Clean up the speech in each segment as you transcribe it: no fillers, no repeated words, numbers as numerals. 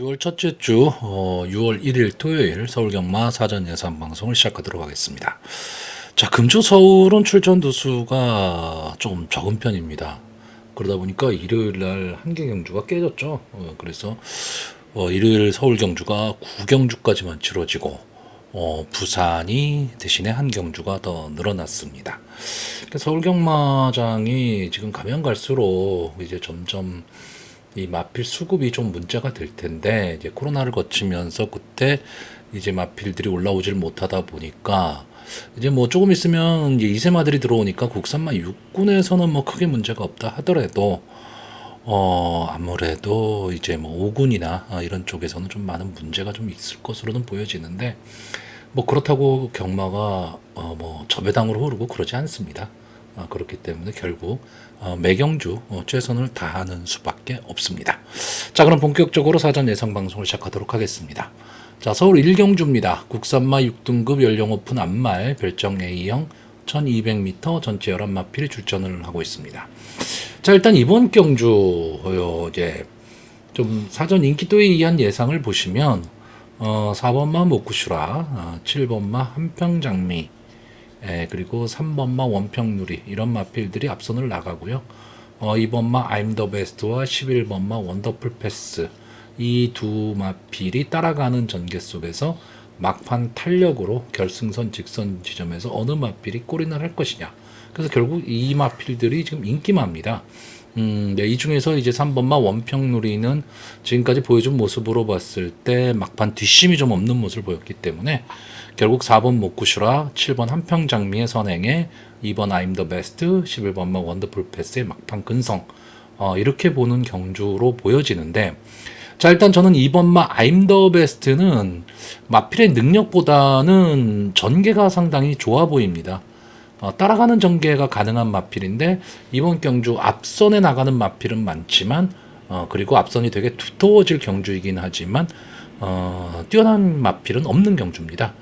6월 첫째 주 6월 1일 토요일 서울경마 사전 예상 방송을 시작하도록 하겠습니다. 자, 금주 서울은 출전 두수가 좀 적은 편입니다. 그러다 보니까 일요일 날 한 개 경주가 깨졌죠. 그래서 일요일 서울 경주가 9경주까지만 치러지고 부산이 대신에 한 경주가 더 늘어났습니다. 서울 경마장이 지금 가면 갈수록 이제 점점 이 마필 수급이 좀 문제가 될 텐데, 이제 코로나를 거치면서 그때 이제 마필들이 올라오질 못하다 보니까 이제 뭐 조금 있으면 이제 이세마들이 들어오니까 국산마 육군에서는 뭐 크게 문제가 없다 하더라도 아무래도 이제 뭐 5군이나 이런 쪽에서는 좀 많은 문제가 좀 있을 것으로는 보여지는데, 뭐 그렇다고 경마가 뭐 저배당으로 흐르고 그러지 않습니다. 그렇기 때문에 결국 매경주 최선을 다하는 수밖에 없습니다. 자, 그럼 본격적으로 사전 예상 방송을 시작하도록 하겠습니다. 자, 서울 1경주입니다. 국산마 6등급 연령 오픈 암말 별정 A형 1200m 전체 11마필이 출전을 하고 있습니다. 자, 일단 이번 경주 이제 좀 사전 인기도에 의한 예상을 보시면 4번마 모쿠슈라, 7번마 한평장미, 그리고 3번마 원평누리 이런 마필들이 앞선을 나가고요. 2번마 I'm the best와 11번마 원더풀 패스 이 두 마필이 따라가는 전개 속에서 막판 탄력으로 결승선 직선 지점에서 어느 마필이 골인을 할 것이냐. 그래서 결국 이 마필들이 지금 인기마입니다. 네, 이 중에서 이제 3번마 원평누리는 지금까지 보여준 모습으로 봤을 때 막판 뒷심이 좀 없는 모습을 보였기 때문에 결국 4번 모쿠슈라, 7번 한평장미의 선행에 2번 I'm the best, 11번마 원더풀 패스의 막판 근성 이렇게 보는 경주로 보여지는데, 자, 일단 저는 2번마 I'm the best는 마필의 능력보다는 전개가 상당히 좋아 보입니다. 따라가는 전개가 가능한 마필인데 이번 경주 앞선에 나가는 마필은 많지만 그리고 앞선이 되게 두터워질 경주이긴 하지만 뛰어난 마필은 없는 경주입니다.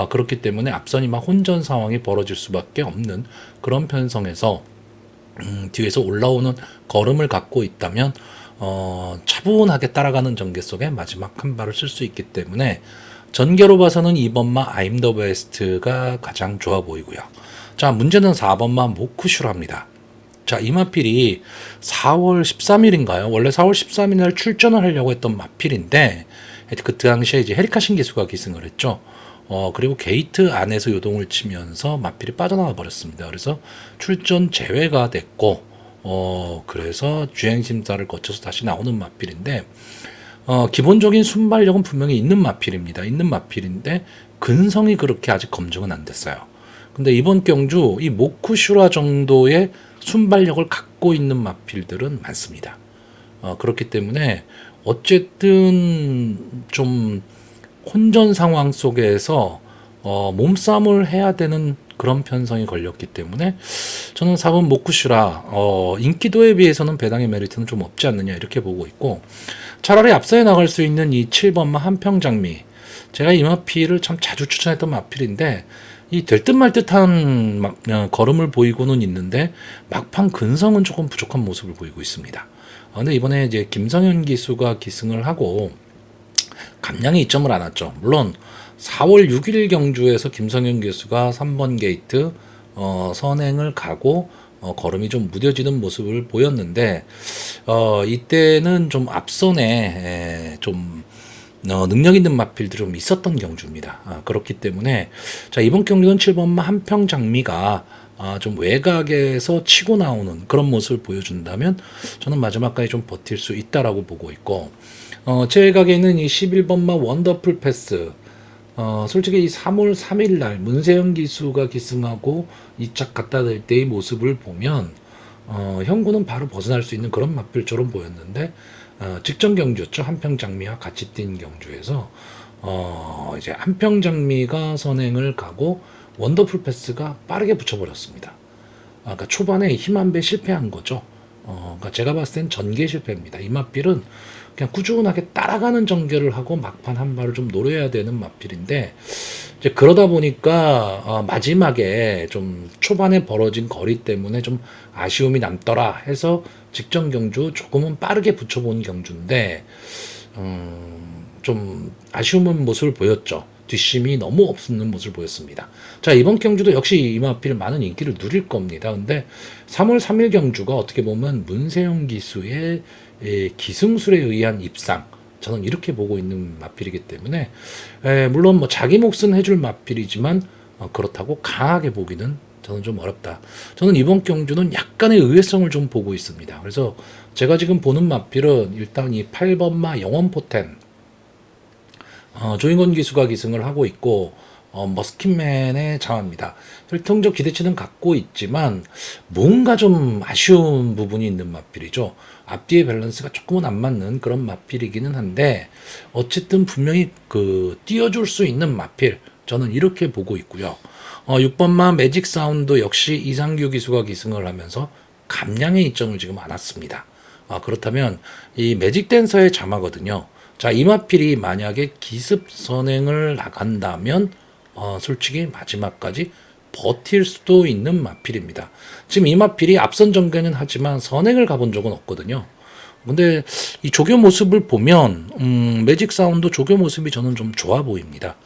그렇기 때문에 앞선이 막 혼전 상황이 벌어질 수밖에 없는 그런 편성에서 뒤에서 올라오는 걸음을 갖고 있다면 차분하게 따라가는 전개 속에 마지막 한 발을 쓸 수 있기 때문에 전개로 봐서는 2번마 I'm the best가 가장 좋아 보이고요. 자, 문제는 4번마 모쿠슈라입니다. 자, 이 마필이 4월 13일인가요? 원래 4월 13일 날 출전을 하려고 했던 마필인데 그 당시에 이제 헤리카 신기수가 기승을 했죠. 그리고 게이트 안에서 요동을 치면서 마필이 빠져나와 버렸습니다. 그래서 출전 제외가 됐고 그래서 주행 심사를 거쳐서 다시 나오는 마필인데 기본적인 순발력은 분명히 있는 마필입니다. 있는 마필인데 근성이 그렇게 아직 검증은 안 됐어요. 근데 이번 경주 이 모쿠슈라 정도의 순발력을 갖고 있는 마필들은 많습니다. 그렇기 때문에 어쨌든 좀 혼전 상황 속에서 몸싸움을 해야 되는 그런 편성이 걸렸기 때문에 저는 4번 모쿠슈라 인기도에 비해서는 배당의 메리트는 좀 없지 않느냐 이렇게 보고 있고, 차라리 앞서에 나갈 수 있는 이 7번마 한평장미, 제가 이 마필을 참 자주 추천했던 마필인데 이 될 듯 말 듯한 걸음을 보이고는 있는데 막판 근성은 조금 부족한 모습을 보이고 있습니다. 근데 이번에 이제 김성현 기수가 기승을 하고 감량의 이점을 안았죠. 물론 4월 6일 경주에서 김성현 기수가 3번 게이트 선행을 가고 걸음이 좀 무뎌지는 모습을 보였는데 이때는 좀 앞선에 좀 능력 있는 마필들이 좀 있었던 경주입니다. 그렇기 때문에 자, 이번 경주는 7번마 한평장미가 좀 외곽에서 치고 나오는 그런 모습을 보여준다면 저는 마지막까지 좀 버틸 수 있다라고 보고 있고, 제 외곽에는 이 11번마 원더풀 패스, 솔직히 이 3월 3일 날 문세영 기수가 기승하고 2착 갖다 댈 때의 모습을 보면 형구는 바로 벗어날 수 있는 그런 마필처럼 보였는데 직전 경주였죠. 한평장미와 같이 뛴 경주에서 이제 한평장미가 선행을 가고 원더풀 패스가 빠르게 붙여버렸습니다. 그러니까 초반에 힘 한 배 실패한 거죠. 그러니까 제가 봤을 땐 전개 실패입니다. 이 마필은 그냥 꾸준하게 따라가는 전개를 하고 막판 한 발을 좀 노려야 되는 마필인데 이제 그러다 보니까 마지막에 좀 초반에 벌어진 거리 때문에 좀 아쉬움이 남더라 해서 직전 경주 조금은 빠르게 붙여본 경주인데 좀 아쉬운 모습을 보였죠. 뒷심이 너무 없는 모습을 보였습니다. 자, 이번 경주도 역시 이마필 많은 인기를 누릴 겁니다. 근데 3월 3일 경주가 어떻게 보면 문세영 기수의 기승술에 의한 입상, 저는 이렇게 보고 있는 마필이기 때문에 물론 뭐 자기 몫은 해줄 마필이지만 그렇다고 강하게 보기는 저는 좀 어렵다. 저는 이번 경주는 약간의 의외성을 좀 보고 있습니다. 그래서 제가 지금 보는 마필은 일단 이 8번마 영원포텐, 조인권 기수가 기승을 하고 있고 머스킷맨의 장화입니다. 혈통적 기대치는 갖고 있지만 뭔가 좀 아쉬운 부분이 있는 마필이죠. 앞뒤의 밸런스가 조금은 안 맞는 그런 마필이기는 한데 어쨌든 분명히 띄워줄 수 있는 마필, 저는 이렇게 보고 있고요. 6번마 매직 사운드 역시 이상규 기수가 기승을 하면서 감량의 이점을 지금 안았습니다. 그렇다면 이 매직 댄서의 자마거든요. 자, 이마필이 만약에 기습 선행을 나간다면 솔직히 마지막까지 버틸 수도 있는 마필입니다. 지금 이마필이 앞선 전개는 하지만 선행을 가본 적은 없거든요. 근데 이 조교 모습을 보면 매직 사운드 조교 모습이 저는 좀 좋아 보입니다.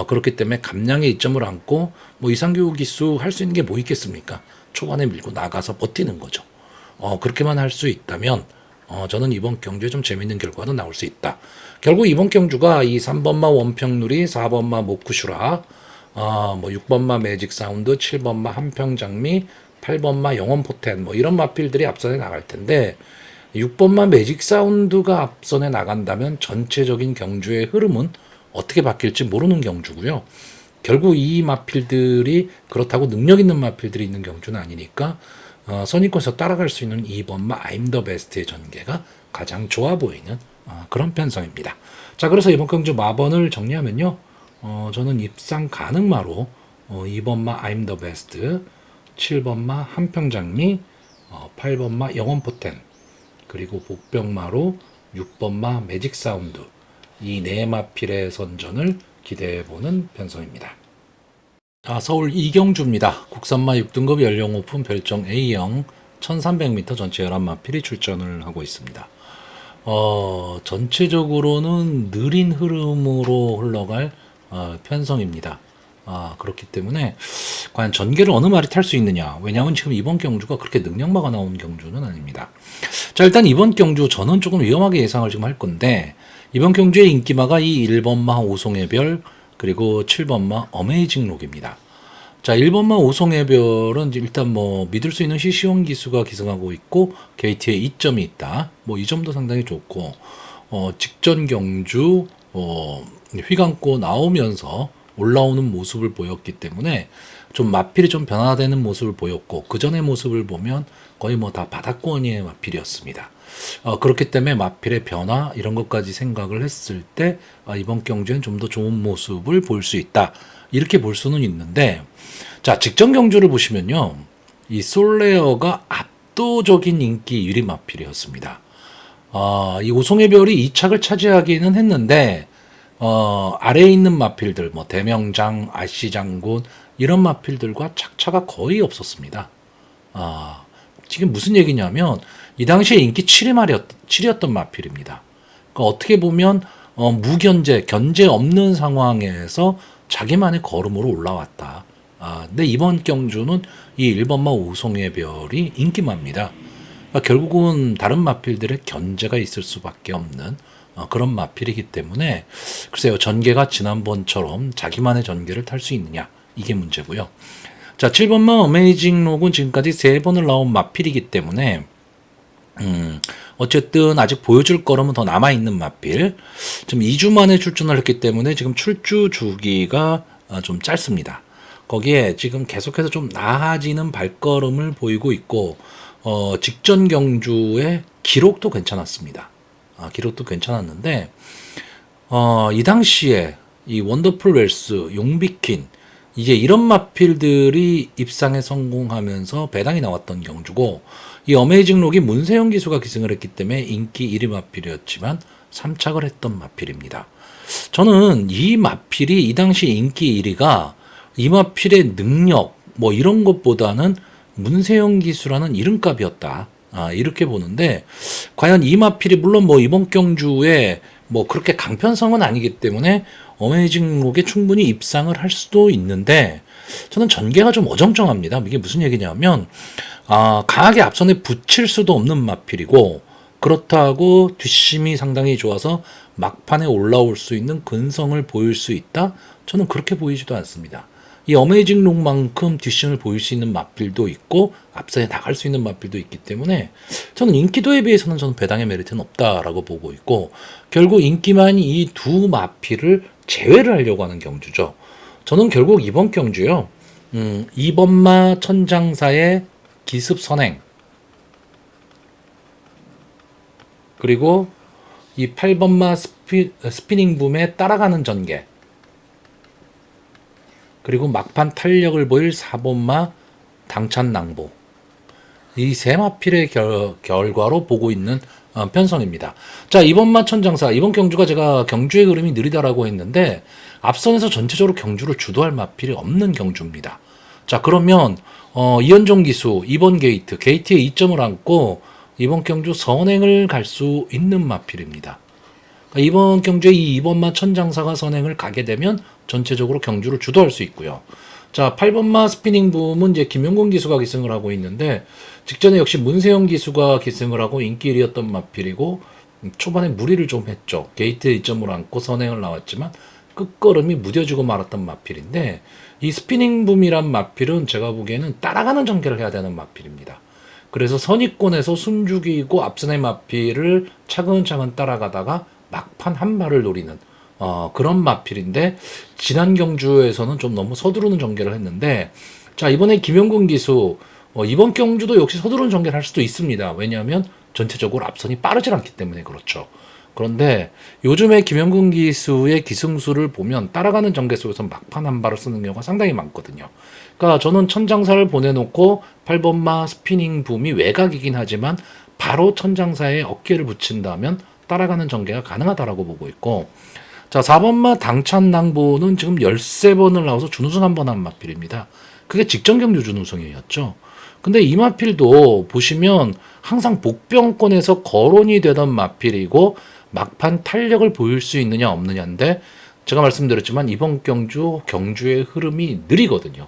그렇기 때문에 감량의 이점을 안고 뭐 이상규 기수 할 수 있는 게 뭐 있겠습니까? 초반에 밀고 나가서 버티는 거죠. 그렇게만 할 수 있다면 저는 이번 경주에 좀 재밌는 결과도 나올 수 있다. 결국 이번 경주가 이 3번마 원평누리, 4번마 목쿠슈라, 뭐 6번마 매직 사운드, 7번마 한평장미, 8번마 영원포텐, 뭐 이런 마필들이 앞선에 나갈 텐데 6번마 매직 사운드가 앞선에 나간다면 전체적인 경주의 흐름은 어떻게 바뀔지 모르는 경주고요. 결국 이 마필들이 그렇다고 능력 있는 마필들이 있는 경주는 아니니까 선입권에서 따라갈 수 있는 2번마 I'm the best의 전개가 가장 좋아 보이는 그런 편성입니다. 자, 그래서 이번 경주 마번을 정리하면요. 저는 입상 가능마로 2번마 I'm the best, 7번마 한평장미, 8번마 영원포텐, 그리고 복병마로 6번마 매직 사운드, 이 네 마필의 선전을 기대해보는 편성입니다. 서울 이경주입니다. 국산마 6등급 연령 오픈 별정 A형 1300m 전체 11마필이 출전을 하고 있습니다. 전체적으로는 느린 흐름으로 흘러갈 편성입니다. 그렇기 때문에 과연 전개를 어느 말이 탈 수 있느냐. 왜냐하면 지금 이번 경주가 그렇게 능력마가 나온 경주는 아닙니다. 자, 일단 이번 경주 저는 조금 위험하게 예상을 지금 할 건데 이번 경주의 인기마가 이 1번마 오송의 별, 그리고 7번마 어메이징 록입니다. 자, 1번마 오송의 별은 일단 뭐 믿을 수 있는 시시원 기수가 기승하고 있고 게이트에 이점이 있다. 뭐 이 점도 상당히 좋고 직전 경주 휘감고 나오면서 올라오는 모습을 보였기 때문에 좀 마필이 좀 변화되는 모습을 보였고 그 전의 모습을 보면 거의 뭐 다 바닥권의 마필이었습니다. 그렇기 때문에 마필의 변화 이런 것까지 생각을 했을 때 이번 경주엔 좀 더 좋은 모습을 볼 수 있다. 이렇게 볼 수는 있는데 자, 직전 경주를 보시면요. 이 솔레어가 압도적인 인기 1위 마필이었습니다. 이 오송의 별이 2착을 차지하기는 했는데 아래에 있는 마필들 뭐 대명장, 아시장군 이런 마필들과 착차가 거의 없었습니다. 지금 무슨 얘기냐면 이 당시에 인기 7위였던 마필입니다. 그러니까 어떻게 보면 견제 없는 상황에서 자기만의 걸음으로 올라왔다. 근데 이번 경주는 이 1번마 오송의 별이 인기마입니다. 그러니까 결국은 다른 마필들의 견제가 있을 수밖에 없는 그런 마필이기 때문에 글쎄요, 전개가 지난번처럼 자기만의 전개를 탈 수 있느냐 이게 문제고요. 자, 7번마 어메이징 록은 지금까지 3번을 나온 마필이기 때문에 어쨌든 아직 보여줄 거라면 더 남아있는 마필. 지금 2주 만에 출전을 했기 때문에 지금 출주 주기가 좀 짧습니다. 거기에 지금 계속해서 좀 나아지는 발걸음을 보이고 있고 직전 경주의 기록도 괜찮았습니다. 기록도 괜찮았는데 이 당시에 이 원더풀 웰스, 용비킨 이게 이런 마필들이 입상에 성공하면서 배당이 나왔던 경주고 이 어메이징 록이 문세영 기수가 기승을 했기 때문에 인기 1위 마필이었지만 3착을 했던 마필입니다. 저는 이 마필이 이 당시 인기 1위가 이 마필의 능력 뭐 이런 것보다는 문세영 기수라는 이름값이었다. 이렇게 보는데 과연 이 마필이 물론 뭐 이번 경주에 뭐 그렇게 강편성은 아니기 때문에 어메이징 록에 충분히 입상을 할 수도 있는데 저는 전개가 좀 어정쩡합니다. 이게 무슨 얘기냐면 강하게 앞선에 붙일 수도 없는 마필이고 그렇다고 뒷심이 상당히 좋아서 막판에 올라올 수 있는 근성을 보일 수 있다? 저는 그렇게 보이지도 않습니다. 이 어메이징 록만큼 뒷심을 보일 수 있는 마필도 있고 앞선에 나갈 수 있는 마필도 있기 때문에 저는 인기도에 비해서는 저는 배당의 메리트는 없다라고 보고 있고 결국 인기만 이 두 마필을 제외를 하려고 하는 경주죠. 저는 결국 이번 경주요. 2번마 천장사의 기습 선행 그리고 이 8번마 스피닝 붐에 따라가는 전개 그리고 막판 탄력을 보일 4번마 당찬 낭보 이 세 마필의 결과로 보고 있는 편성입니다. 자, 이번마 천장사 이번 경주가 제가 경주의 흐름이 느리다라고 했는데 앞선에서 전체적으로 경주를 주도할 마필이 없는 경주입니다. 자, 그러면 이현종 기수 2번 게이트에 2점을 안고 이번 경주 선행을 갈 수 있는 마필입니다. 그러니까 이번 경주에 이 2번마 천장사가 선행을 가게 되면 전체적으로 경주를 주도할 수 있고요. 자, 8번마 스피닝 붐은 이제 김용곤 기수가 기승을 하고 있는데 직전에 역시 문세영 기수가 기승을 하고 인기 1위였던 마필이고 초반에 무리를 좀 했죠. 게이트에 2점을 안고 선행을 나왔지만 끝걸음이 무뎌지고 말았던 마필인데 이 스피닝 붐이란 마필은 제가 보기에는 따라가는 전개를 해야 되는 마필입니다. 그래서 선입권에서 숨죽이고 앞선의 마필을 차근차근 따라가다가 막판 한 발을 노리는 그런 마필인데 지난 경주에서는 좀 너무 서두르는 전개를 했는데 자 이번에 김영근 기수 이번 경주도 역시 서두르는 전개를 할 수도 있습니다. 왜냐하면 전체적으로 앞선이 빠르질 않기 때문에 그렇죠. 그런데 요즘에 김영근 기수의 기승수를 보면 따라가는 전개 속에서 막판 한 발을 쓰는 경우가 상당히 많거든요. 그러니까 저는 천장사를 보내놓고 8번마 스피닝 붐이 외곽이긴 하지만 바로 천장사에 어깨를 붙인다면 따라가는 전개가 가능하다라고 보고 있고 자 4번마 당찬 낭보는 지금 13번을 나와서 준우승 한 번 한 마필입니다. 그게 직전 경주 준우승이었죠. 근데 이 마필도 보시면 항상 복병권에서 거론이 되던 마필이고 막판 탄력을 보일 수 있느냐 없느냐인데 제가 말씀드렸지만 이번 경주의 흐름이 느리거든요.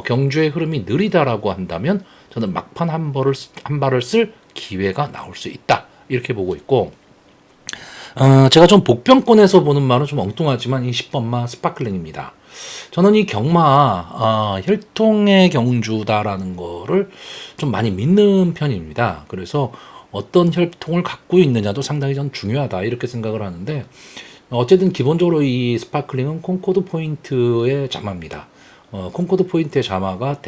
경주의 흐름이 느리다라고 한다면 저는 막판 한 발을 쓸 기회가 나올 수 있다 이렇게 보고 있고 제가 좀 복병권에서 보는 말은 좀 엉뚱하지만 이 10번마 스파클링입니다. 저는 이 경마 혈통의 경주다라는 거를 좀 많이 믿는 편입니다. 그래서 어떤 혈통을 갖고 있느냐도 상당히 전 중요하다 이렇게 생각을 하는데 어쨌든 기본적으로 이 스파클링은 콩코드 포인트의 자마입니다. 콩코드 포인트의 자마가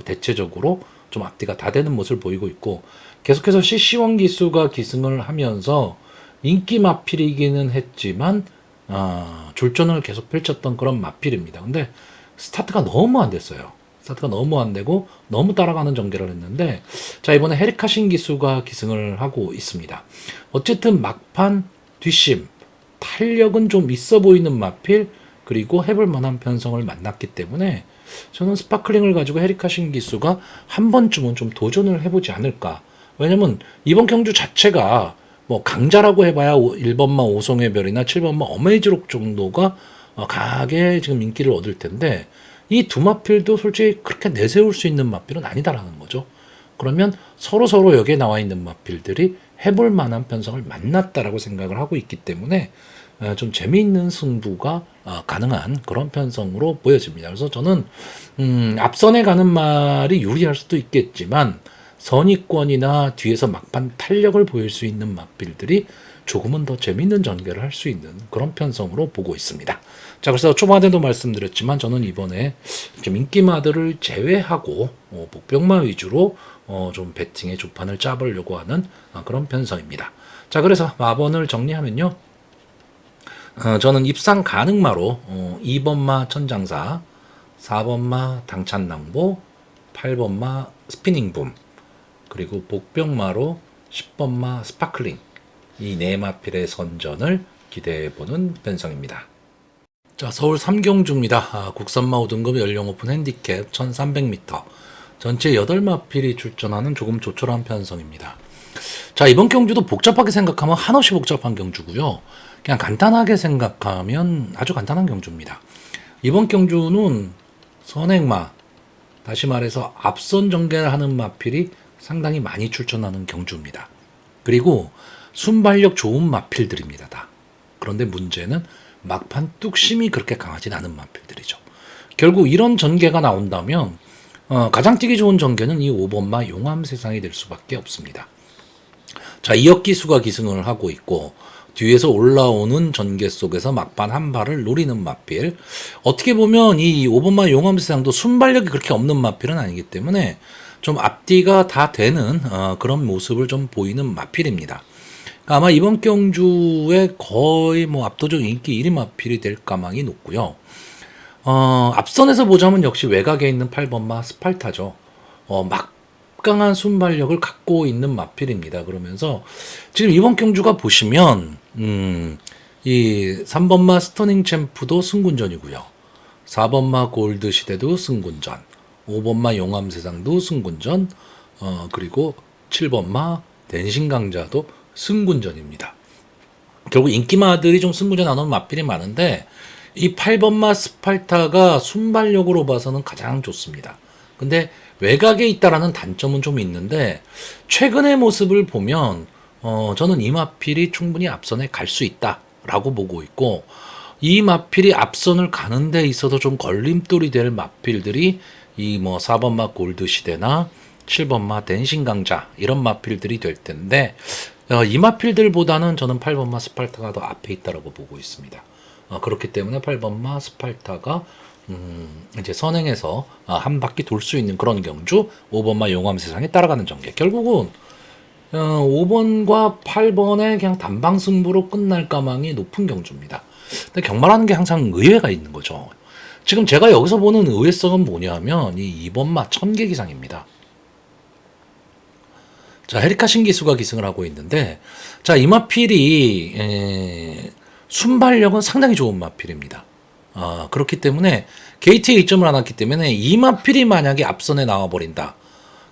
대체적으로 좀 앞뒤가 다 되는 모습을 보이고 있고 계속해서 CC1 기수가 기승을 하면서 인기 마필이기는 했지만 졸전을 계속 펼쳤던 그런 마필입니다. 근데 스타트가 너무 안 됐어요. 스타트가 너무 안 되고 너무 따라가는 전개를 했는데 자 이번에 헤리카신 기수가 기승을 하고 있습니다. 어쨌든 막판 뒷심 탄력은 좀 있어 보이는 마필 그리고 해볼 만한 편성을 만났기 때문에 저는 스파클링을 가지고 헤리카신 기수가 한 번쯤은 좀 도전을 해보지 않을까. 왜냐면 이번 경주 자체가 뭐 강자라고 해봐야 1번마 오송의 별이나 7번마 어메이즈록 정도가 강하게 지금 인기를 얻을 텐데 이 두 마필도 솔직히 그렇게 내세울 수 있는 마필은 아니다라는 거죠. 그러면 서로 여기에 나와 있는 마필들이 해볼 만한 편성을 만났다라고 생각을 하고 있기 때문에 좀 재미있는 승부가 가능한 그런 편성으로 보여집니다. 그래서 저는 앞선에 가는 말이 유리할 수도 있겠지만 선입권이나 뒤에서 막판 탄력을 보일 수 있는 마필들이 조금은 더 재미있는 전개를 할 수 있는 그런 편성으로 보고 있습니다. 자, 그래서 초반에도 말씀드렸지만 저는 이번에 좀 인기마들을 제외하고 복병마 위주로 좀 배팅의 조판을 짜보려고 하는 그런 편성입니다. 자, 그래서 마번을 정리하면요. 저는 입상 가능마로 2번마 천장사, 4번마 당찬낭보, 8번마 스피닝붐, 그리고 복병마로 10번마 스파클링 이 네 마필의 선전을 기대해보는 편성입니다. 자, 서울 3경주입니다. 국산마 5등급 연령 오픈 핸디캡 1300m 전체 8마필이 출전하는 조금 조촐한 편성입니다. 자, 이번 경주도 복잡하게 생각하면 한없이 복잡한 경주고요. 그냥 간단하게 생각하면 아주 간단한 경주입니다. 이번 경주는 선행마, 다시 말해서 앞선 전개를 하는 마필이 상당히 많이 출전하는 경주입니다. 그리고 순발력 좋은 마필들입니다. 다. 그런데 문제는 막판 뚝심이 그렇게 강하진 않은 마필들이죠. 결국 이런 전개가 나온다면 가장 뛰기 좋은 전개는 이 5번마 용암세상이 될 수밖에 없습니다. 자, 이역기수가 기승을 하고 있고 뒤에서 올라오는 전개 속에서 막판 한 발을 노리는 마필. 어떻게 보면 이 5번마 용암세상도 순발력이 그렇게 없는 마필은 아니기 때문에 좀 앞뒤가 다 되는 그런 모습을 좀 보이는 마필입니다. 그러니까 아마 이번 경주에 거의 뭐 압도적 인기 1위 마필이 될 가망이 높고요. 앞선에서 보자면 역시 외곽에 있는 8번마 스팔타죠. 막강한 순발력을 갖고 있는 마필입니다. 그러면서 지금 이번 경주가 보시면 이 3번마 스터닝 챔프도 승군전이고요. 4번마 골드 시대도 승군전, 5번마 용암세상도 승군전, 그리고 7번마 댄싱강자도 승군전입니다. 결국 인기마들이 좀 승군전 나오는 마필이 많은데 이 8번마 스팔타가 순발력으로 봐서는 가장 좋습니다. 근데 외곽에 있다라는 단점은 좀 있는데 최근의 모습을 보면 저는 이 마필이 충분히 앞선에 갈 수 있다라고 보고 있고 이 마필이 앞선을 가는 데 있어서 좀 걸림돌이 될 마필들이 이 뭐 4번마 골드 시대나 7번마 댄싱 강자 이런 마필들이 될 텐데 이 마필들보다는 저는 8번마 스팔타가 더 앞에 있다라고 보고 있습니다. 그렇기 때문에 8번마 스팔타가 이제 선행해서 한 바퀴 돌 수 있는 그런 경주, 5번마 용암세상에 따라가는 전개. 결국은 5번과 8번의 그냥 단방 승부로 끝날 가망이 높은 경주입니다. 근데 경마라는 게 항상 의외가 있는 거죠. 지금 제가 여기서 보는 의외성은 뭐냐면 이 2번마 천계기상입니다. 자, 헤리카 신기수가 기승을 하고 있는데 자, 이 마필이 순발력은 상당히 좋은 마필입니다. 그렇기 때문에 게이트에 이점을 안 왔기 때문에 이 마필이 만약에 앞선에 나와버린다.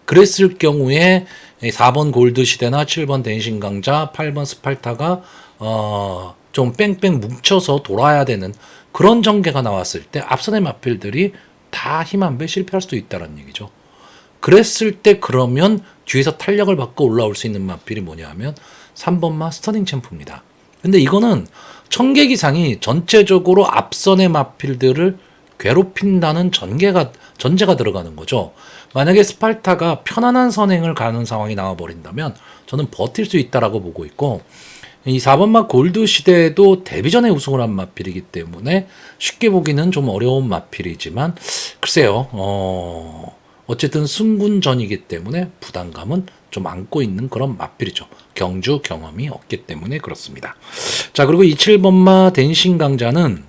그랬을 경우에 4번 골드 시대나 7번 댄싱 강자, 8번 스팔타가 좀 뺑뺑 뭉쳐서 돌아야 되는 그런 전개가 나왔을 때 앞선의 마필들이 다 힘 한 배 실패할 수도 있다는 얘기죠. 그랬을 때 그러면 뒤에서 탄력을 받고 올라올 수 있는 마필이 뭐냐 하면 3번마 스터닝 챔프입니다. 근데 이거는 천계기상이 전체적으로 앞선의 마필들을 괴롭힌다는 전제가 들어가는 거죠. 만약에 스팔타가 편안한 선행을 가는 상황이 나와버린다면 저는 버틸 수 있다라고 보고 있고 이 4번마 골드 시대도 데뷔전에 우승을 한 마필이기 때문에 쉽게 보기는 좀 어려운 마필이지만 글쎄요. 어쨌든 승군전이기 때문에 부담감은 좀 안고 있는 그런 마필이죠. 경주 경험이 없기 때문에 그렇습니다. 자, 그리고 이 7번마 댄싱 강자는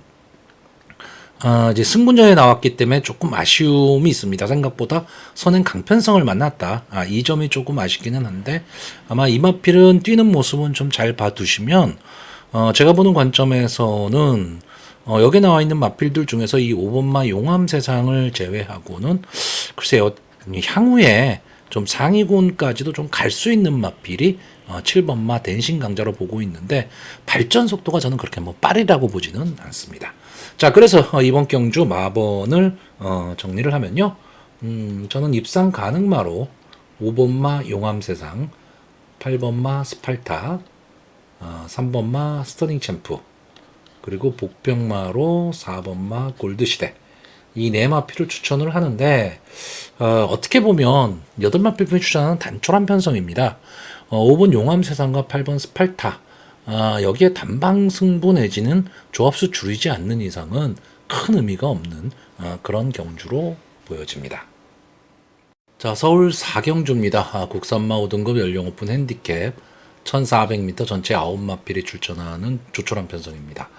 이제 승군전에 나왔기 때문에 조금 아쉬움이 있습니다. 생각보다 선행 강편성을 만났다. 이 점이 조금 아쉽기는 한데 아마 이 마필은 뛰는 모습은 좀 잘 봐두시면 제가 보는 관점에서는 여기 나와 있는 마필들 중에서 이 5번마 용암세상을 제외하고는 글쎄요, 향후에 좀 상위군까지도 좀 갈 수 있는 마필이 7번마 댄싱 강자로 보고 있는데 발전 속도가 저는 그렇게 뭐 빠르다고 보지는 않습니다. 자, 그래서 이번 경주 마번을 정리를 하면요. 저는 입상 가능마로 5번마 용암세상, 8번마 스팔타, 3번마 스터닝 챔프, 그리고 복병마로 4번마 골드시대 이 네 마필을 추천을 하는데 어떻게 보면 8마필 추천하는 단촐한 편성입니다. 5번 용암세상과 8번 스팔타 여기에 단방 승부 내지는 조합수 줄이지 않는 이상은 큰 의미가 없는 그런 경주로 보여집니다. 자, 서울 4경주입니다. 국산마 5등급 연령 오픈 핸디캡 1400m 전체 9마필이 출전하는 조촐한 편성입니다.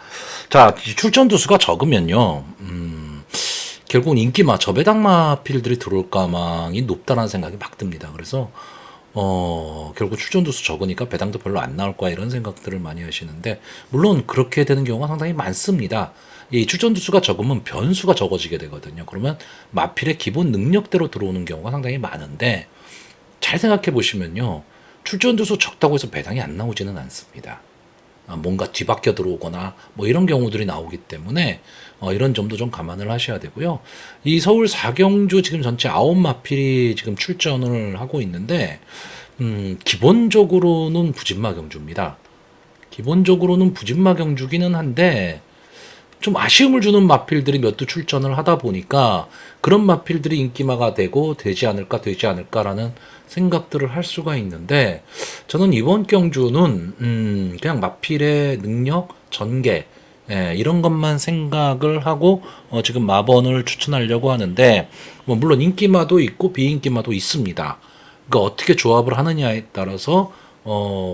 자, 출전 두수가 적으면요. 결국 인기마, 저배당마 필들이 들어올 가망이 높다는 생각이 막 듭니다. 그래서 결국 출전 두수 적으니까 배당도 별로 안 나올 거야 이런 생각들을 많이 하시는데 물론 그렇게 되는 경우가 상당히 많습니다. 이 출전 두수가 적으면 변수가 적어지게 되거든요. 그러면 마필의 기본 능력대로 들어오는 경우가 상당히 많은데 잘 생각해 보시면요. 출전 두수 적다고 해서 배당이 안 나오지는 않습니다. 뭔가 뒤바뀌어 들어오거나 뭐 이런 경우들이 나오기 때문에 이런 점도 좀 감안을 하셔야 되고요. 이 서울 4경주 지금 전체 9마필이 지금 출전을 하고 있는데 기본적으로는 부진마 경주입니다. 기본적으로는 부진마 경주기는 한데 좀 아쉬움을 주는 마필들이 몇 두 출전을 하다 보니까 그런 마필들이 인기마가 되지 않을까라는 생각들을 할 수가 있는데, 저는 이번 경주는 그냥 마필의 능력, 전개, 이런 것만 생각을 하고 지금 마번을 추천하려고 하는데, 뭐 물론 인기마도 있고 비인기마도 있습니다. 그러니까 어떻게 조합을 하느냐에 따라서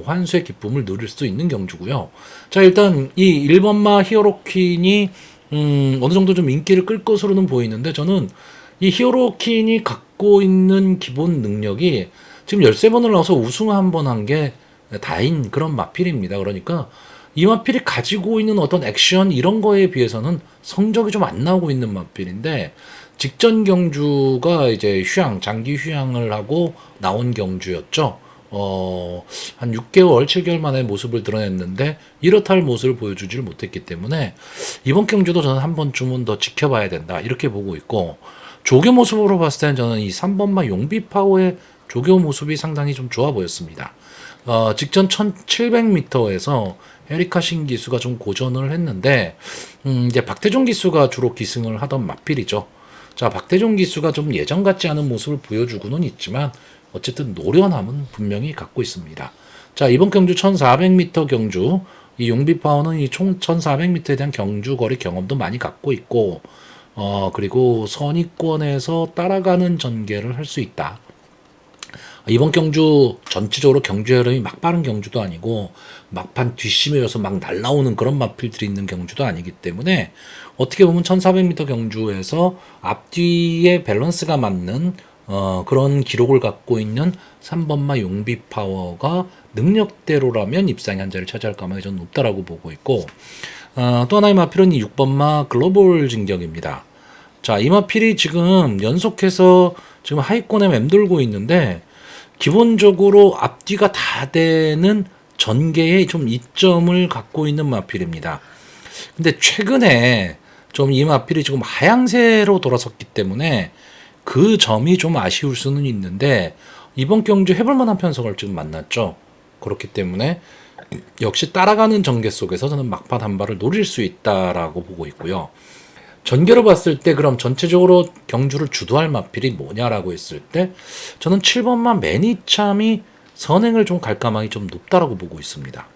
환수의 기쁨을 누릴 수 있는 경주고요. 자, 일단 이 1번마 히어로퀸이 어느 정도 좀 인기를 끌 것으로는 보이는데, 저는 이 히어로퀸이 갖고 있는 기본 능력이 지금 13번을 나와서 우승 한 번 한 게 다인 그런 마필입니다. 그러니까 이 마필이 가지고 있는 어떤 액션 이런 거에 비해서는 성적이 좀 안 나오고 있는 마필인데, 직전 경주가 이제 장기 휴양을 하고 나온 경주였죠. 한 6개월, 7개월 만에 모습을 드러냈는데 이렇다 할 모습을 보여주지를 못했기 때문에 이번 경주도 저는 한 번쯤은 더 지켜봐야 된다 이렇게 보고 있고, 조교 모습으로 봤을 때는 저는 이 3번마 용비파워의 조교 모습이 상당히 좀 좋아 보였습니다. 직전 1700m에서 에리카 신 기수가 좀 고전을 했는데, 이제 박태종 기수가 주로 기승을 하던 마필이죠. 자, 박태종 기수가 좀 예전 같지 않은 모습을 보여주고는 있지만 어쨌든 노련함은 분명히 갖고 있습니다. 자, 이번 경주 1400m 경주, 이 용비파워는 이 총 1400m에 대한 경주 거리 경험도 많이 갖고 있고, 그리고 선입권에서 따라가는 전개를 할 수 있다. 이번 경주 전체적으로 경주 흐름이 막 빠른 경주도 아니고 막판 뒷심이어서 막 날라오는 그런 마필들이 있는 경주도 아니기 때문에 어떻게 보면 1400m 경주에서 앞뒤의 밸런스가 맞는 그런 기록을 갖고 있는 3번마 용비파워가 능력대로라면 입상의 한 자리를 차지할 가능성이 저는 높다라고 보고 있고, 또 하나의 마필은 이 6번마 글로벌 진격입니다. 자, 이 마필이 지금 연속해서 지금 하위권에 맴돌고 있는데, 기본적으로 앞뒤가 다 되는 전개에 좀 이점을 갖고 있는 마필입니다. 근데 최근에 좀 이 마필이 지금 하향세로 돌아섰기 때문에 그 점이 좀 아쉬울 수는 있는데, 이번 경주 해볼 만한 편성을 지금 만났죠. 그렇기 때문에 역시 따라가는 전개 속에서 저는 막판 한 발을 노릴 수 있다라고 보고 있고요. 전개로 봤을 때 그럼 전체적으로 경주를 주도할 마필이 뭐냐라고 했을 때 저는 7번만 매니참이 선행을 좀 갈 가망이 좀 높다라고 보고 있습니다.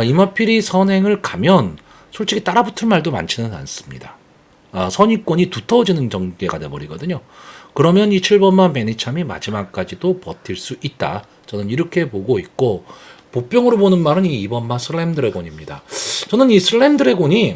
이 마필이 선행을 가면 솔직히 따라붙을 말도 많지는 않습니다. 선입권이 두터워지는 전개가 돼버리거든요. 그러면 이 7번만 매니참이 마지막까지도 버틸 수 있다. 저는 이렇게 보고 있고, 보병으로 보는 말은 이 2번만 슬램드래곤입니다. 저는 이 슬램드래곤이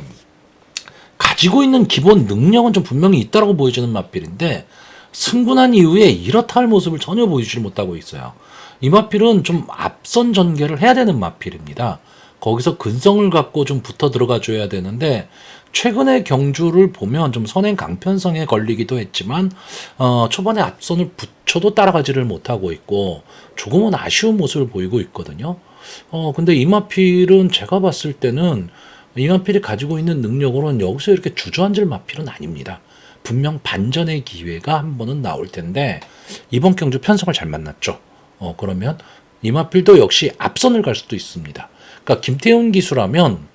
가지고 있는 기본 능력은 좀 분명히 있다라고 보여지는 마필인데, 승분한 이후에 이렇다 할 모습을 전혀 보여주지 못하고 있어요. 이 마필은 좀 앞선 전개를 해야 되는 마필입니다. 거기서 근성을 갖고 좀 붙어 들어가 줘야 되는데, 최근의 경주를 보면 좀 선행 강편성에 걸리기도 했지만 초반에 앞선을 붙여도 따라가지를 못하고 있고 조금은 아쉬운 모습을 보이고 있거든요. 근데 이 마필은 제가 봤을 때는 이 마필이 가지고 있는 능력으로는 여기서 이렇게 주저앉을 마필은 아닙니다. 분명 반전의 기회가 한 번은 나올 텐데 이번 경주 편성을 잘 만났죠. 그러면 이 마필도 역시 앞선을 갈 수도 있습니다. 그러니까 김태훈 기수라면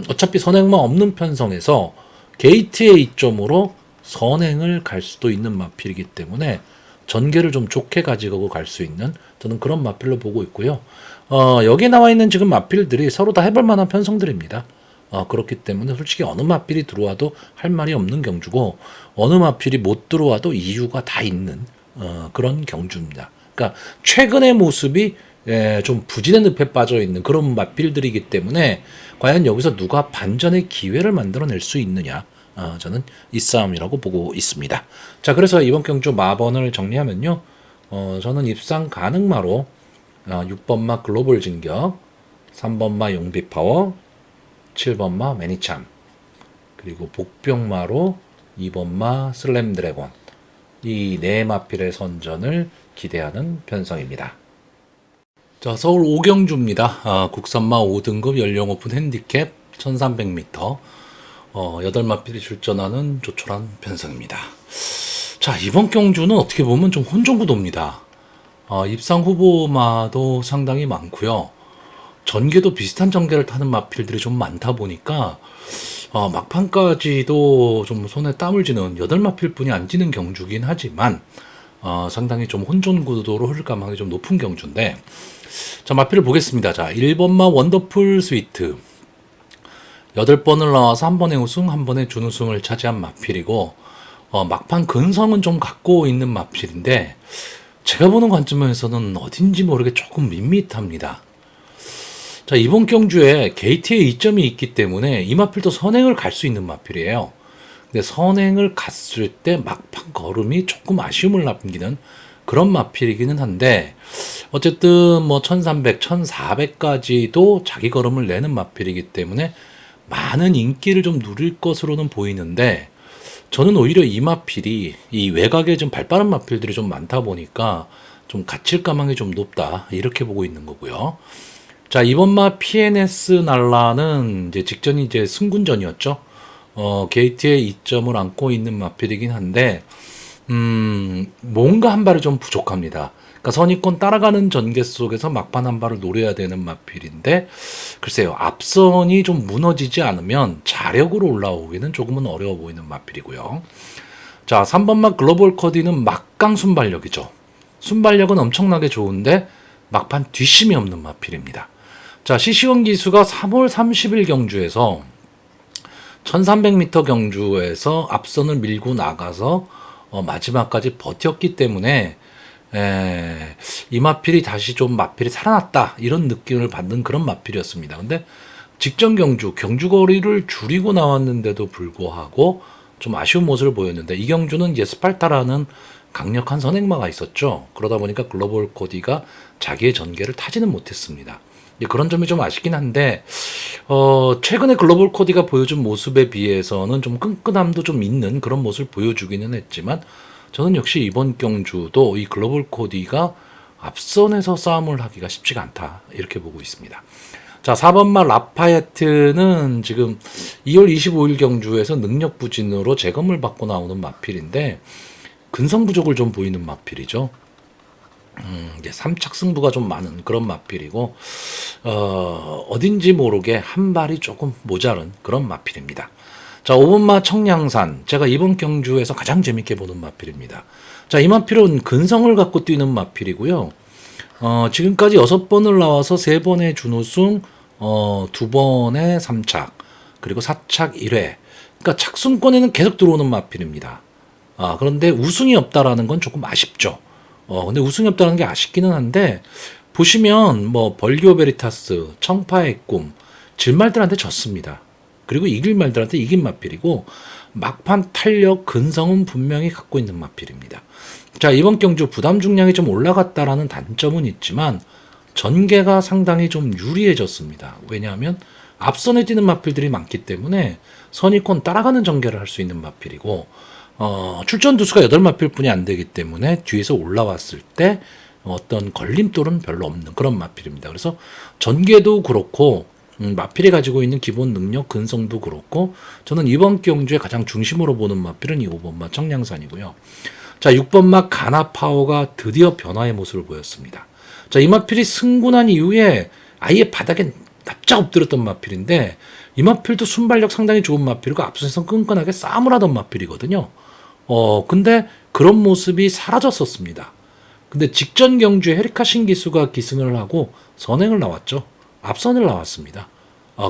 어차피 선행만 없는 편성에서 게이트의 이점으로 선행을 갈 수도 있는 마필이기 때문에 전개를 좀 좋게 가지고 갈 수 있는 저는 그런 마필로 보고 있고요. 여기 나와 있는 지금 마필들이 서로 다 해볼 만한 편성들입니다. 그렇기 때문에 솔직히 어느 마필이 들어와도 할 말이 없는 경주고 어느 마필이 못 들어와도 이유가 다 있는 그런 경주입니다. 그러니까 최근의 모습이 좀 부진의 늪에 빠져 있는 그런 마필들이기 때문에 과연 여기서 누가 반전의 기회를 만들어낼 수 있느냐, 저는 이 싸움이라고 보고 있습니다. 자, 그래서 이번 경주 마번을 정리하면요, 저는 입상 가능마로 6번마 글로벌 진격, 3번마 용비파워, 7번마 매니참, 그리고 복병마로 2번마 슬램드래곤, 이 네 마필의 선전을 기대하는 편성입니다. 자, 서울 오경주입니다. 국산마 5등급 연령 오픈 핸디캡 1300m 8마필이 출전하는 조촐한 편성입니다. 자, 이번 경주는 어떻게 보면 좀 혼종구도입니다. 입상 후보마도 상당히 많고요. 전개도 비슷한 전개를 타는 마필들이 좀 많다 보니까 막판까지도 좀 손에 땀을 쥐는 8마필 뿐이 안 지는 경주긴 하지만 상당히 좀 혼종구도로 흐를 가능성이 좀 높은 경주인데, 자, 마필을 보겠습니다. 자, 1번마 원더풀 스위트 8번을 나와서 한 번에 우승, 한 번에 준우승을 차지한 마필이고, 막판 근성은 좀 갖고 있는 마필인데, 제가 보는 관점에서는 어딘지 모르게 조금 밋밋합니다. 자, 이번 경주에 게이트에 이점이 있기 때문에 이 마필도 선행을 갈 수 있는 마필이에요. 근데 선행을 갔을 때 막판 걸음이 조금 아쉬움을 남기는 그런 마필이기는 한데, 어쨌든 뭐 1300, 1400까지도 자기 걸음을 내는 마필이기 때문에 많은 인기를 좀 누릴 것으로는 보이는데, 저는 오히려 이 마필이 이 외곽에 좀 발빠른 마필들이 좀 많다 보니까 좀 갇힐 가망이 좀 높다, 이렇게 보고 있는 거고요. 자, 이번 마 PNS 날라는 이제 직전이 이제 승군전이었죠. 게이트에 이점을 안고 있는 마필이긴 한데, 뭔가 한 발이 좀 부족합니다. 그러니까 선입권 따라가는 전개 속에서 막판 한 발을 노려야 되는 마필인데, 글쎄요, 앞선이 좀 무너지지 않으면 자력으로 올라오기는 조금은 어려워 보이는 마필이고요. 자, 3번마 글로벌 커디는 막강 순발력이죠. 순발력은 엄청나게 좋은데 막판 뒷심이 없는 마필입니다. 자, 시시원 기수가 3월 30일 경주에서 1300m 경주에서 앞선을 밀고 나가서 마지막까지 버텼기 때문에 이 마필이 다시 좀 마필이 살아났다, 이런 느낌을 받는 그런 마필이었습니다. 근데 직전 경주 거리를 줄이고 나왔는데도 불구하고 좀 아쉬운 모습을 보였는데, 이 경주는 이제 스팔타라는 강력한 선행마가 있었죠. 그러다 보니까 글로벌 코디가 자기의 전개를 타지는 못했습니다. 그런 점이 좀 아쉽긴 한데, 최근에 글로벌 코디가 보여준 모습에 비해서는 좀 끈끈함도 좀 있는 그런 모습을 보여주기는 했지만, 저는 역시 이번 경주도 이 글로벌 코디가 앞선에서 싸움을 하기가 쉽지가 않다, 이렇게 보고 있습니다. 자, 4번마 라파예트는 지금 2월 25일 경주에서 능력 부진으로 재검을 받고 나오는 마필인데, 근성 부족을 좀 보이는 마필이죠. 이제 3착 승부가 좀 많은 그런 마필이고, 어딘지 모르게 한 발이 조금 모자른 그런 마필입니다. 자, 5번마 청량산, 제가 이번 경주에서 가장 재밌게 보는 마필입니다. 자, 이 마필은 근성을 갖고 뛰는 마필이고요. 지금까지 6번을 나와서 3번의 준우승, 2번의 3착, 그리고 4착 1회. 그러니까 착승권에는 계속 들어오는 마필입니다. 그런데 우승이 없다라는 건 조금 아쉽죠. 근데 우승이 없다는 게 아쉽기는 한데, 보시면 뭐 벌교 베리타스, 청파의 꿈, 질말들한테 졌습니다. 그리고 이길 말들한테 이긴 마필이고, 막판 탄력, 근성은 분명히 갖고 있는 마필입니다. 자, 이번 경주 부담 중량이 좀 올라갔다라는 단점은 있지만 전개가 상당히 좀 유리해졌습니다. 왜냐하면 앞선에 뛰는 마필들이 많기 때문에 선입권 따라가는 전개를 할 수 있는 마필이고, 출전 두수가 8마필 뿐이 안 되기 때문에 뒤에서 올라왔을 때 어떤 걸림돌은 별로 없는 그런 마필입니다. 그래서 전개도 그렇고, 마필이 가지고 있는 기본 능력, 근성도 그렇고, 저는 이번 경주에 가장 중심으로 보는 마필은 이 5번마 청량산이고요. 자, 6번마 가나파워가 드디어 변화의 모습을 보였습니다. 자, 이 마필이 승군한 이후에 아예 바닥에 납작 엎드렸던 마필인데, 이 마필도 순발력 상당히 좋은 마필이고 앞선에서 끈끈하게 싸움을 하던 마필이거든요. 근데 그런 모습이 사라졌었습니다. 근데 직전 경주에 헤리카 신기수가 기승을 하고 선행을 나왔죠. 앞선을 나왔습니다.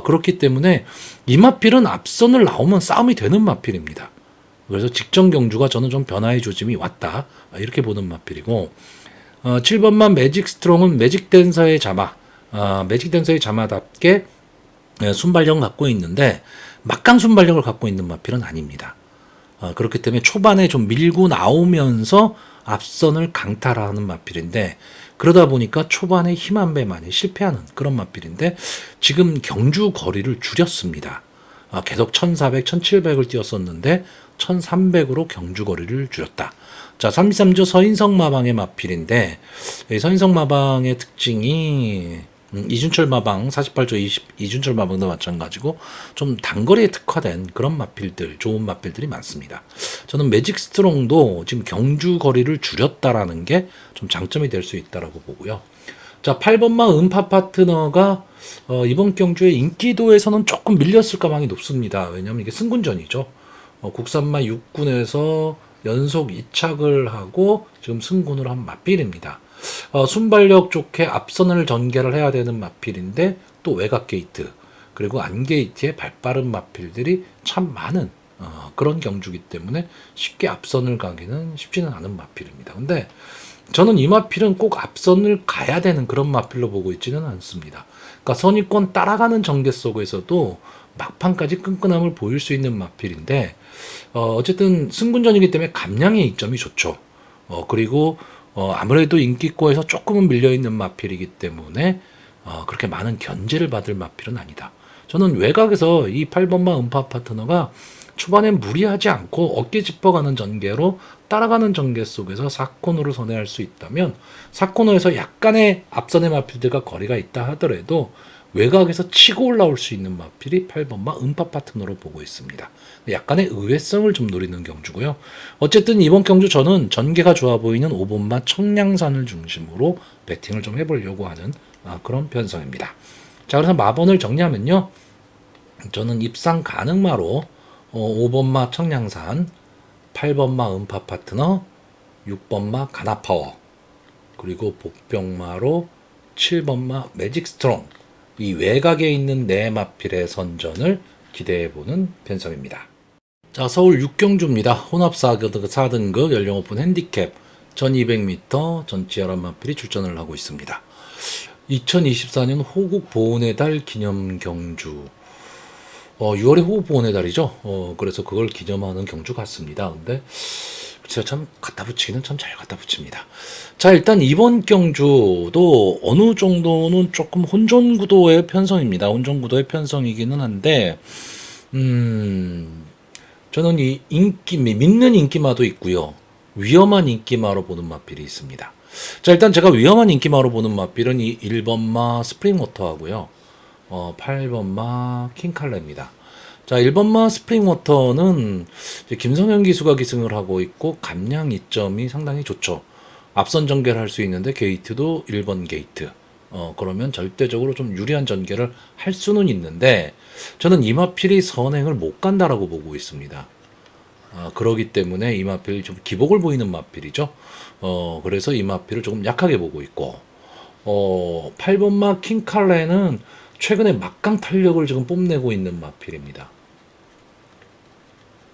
그렇기 때문에 이 마필은 앞선을 나오면 싸움이 되는 마필입니다. 그래서 직전 경주가 저는 좀 변화의 조짐이 왔다, 이렇게 보는 마필이고, 7번만 매직 스트롱은 매직 댄서의 자마, 매직 댄서의 자마답게 순발력을 갖고 있는데 막강 순발력을 갖고 있는 마필은 아닙니다. 그렇기 때문에 초반에 좀 밀고 나오면서 앞선을 강탈하는 마필인데, 그러다 보니까 초반에 힘 한 배 많이 실패하는 그런 마필인데, 지금 경주 거리를 줄였습니다. 계속 1400, 1700을 뛰었었는데 1300으로 경주 거리를 줄였다. 자, 323조 서인성 마방의 마필인데 이 서인성 마방의 특징이 이준철 마방 48조 이준철 마방도 마찬가지고 좀 단거리에 특화된 그런 마필들, 좋은 마필들이 많습니다. 저는 매직 스트롱도 지금 경주 거리를 줄였다라는 게 좀 장점이 될 수 있다라고 보고요. 자, 8번마 음파 파트너가 이번 경주의 인기도에서는 조금 밀렸을 가망이 높습니다. 왜냐하면 이게 승군전이죠. 국산마 6군에서 연속 2착을 하고 지금 승군으로 한 마필입니다. 순발력 좋게 앞선을 전개를 해야 되는 마필인데 또 외곽 게이트 그리고 안 게이트에 발빠른 마필들이 참 많은 그런 경주기 때문에 쉽게 앞선을 가기는 쉽지는 않은 마필입니다. 근데 저는 이 마필은 꼭 앞선을 가야 되는 그런 마필로 보고 있지는 않습니다. 그러니까 선입권 따라가는 전개 속에서도 막판까지 끈끈함을 보일 수 있는 마필인데 어쨌든 승군전이기 때문에 감량의 이점이 좋죠. 그리고 아무래도 인기코에서 조금은 밀려있는 마필이기 때문에 그렇게 많은 견제를 받을 마필은 아니다. 저는 외곽에서 이 8번마 음파 파트너가 초반엔 무리하지 않고 어깨 짚어가는 전개로 따라가는 전개 속에서 4코너를 선회할 수 있다면 4코너에서 약간의 앞선의 마필들과 거리가 있다 하더라도 외곽에서 치고 올라올 수 있는 마필이 8번마 음파 파트너로 보고 있습니다. 약간의 의외성을 좀 노리는 경주고요. 어쨌든 이번 경주 저는 전개가 좋아 보이는 5번마 청량산을 중심으로 배팅을 좀 해보려고 하는 그런 편성입니다. 자, 그래서 마번을 정리하면요. 저는 입상 가능마로 5번마 청량산, 8번마 음파 파트너, 6번마 가나파워, 그리고 복병마로 7번마 매직 스트롱, 이 외곽에 있는 네 마필의 선전을 기대해보는 편성입니다. 자, 서울 6경주입니다. 혼합 4등급 연령 오픈 핸디캡 1200m 전지혈압 마필이 출전을 하고 있습니다. 2024년 호국 보훈의 달 기념 경주. 6월에 호국 보훈의 달이죠. 그래서 그걸 기념하는 경주 같습니다. 근데 제가 참 갖다 붙이기는 참 잘 갖다 붙입니다. 자, 일단 이번 경주도 어느 정도는 조금 혼전 구도의 편성입니다. 혼전 구도의 편성이기는 한데, 저는 이 믿는 인기마도 있고요. 위험한 인기마로 보는 마필이 있습니다. 자, 일단 제가 위험한 인기마로 보는 마필은 이 1번마 스프링워터하고요. 8번마 킹칼레입니다. 자, 1번마 스프링워터는 김성현 기수가 기승을 하고 있고 감량 이점이 상당히 좋죠. 앞선 전개를 할 수 있는데 게이트도 1번 게이트. 그러면 절대적으로 좀 유리한 전개를 할 수는 있는데 저는 이 마필이 선행을 못 간다라고 보고 있습니다. 그러기 때문에 이 마필이 좀 기복을 보이는 마필이죠. 그래서 이 마필을 조금 약하게 보고 있고 8번마 킹칼레는 최근에 막강 탄력을 지금 뽐내고 있는 마필입니다.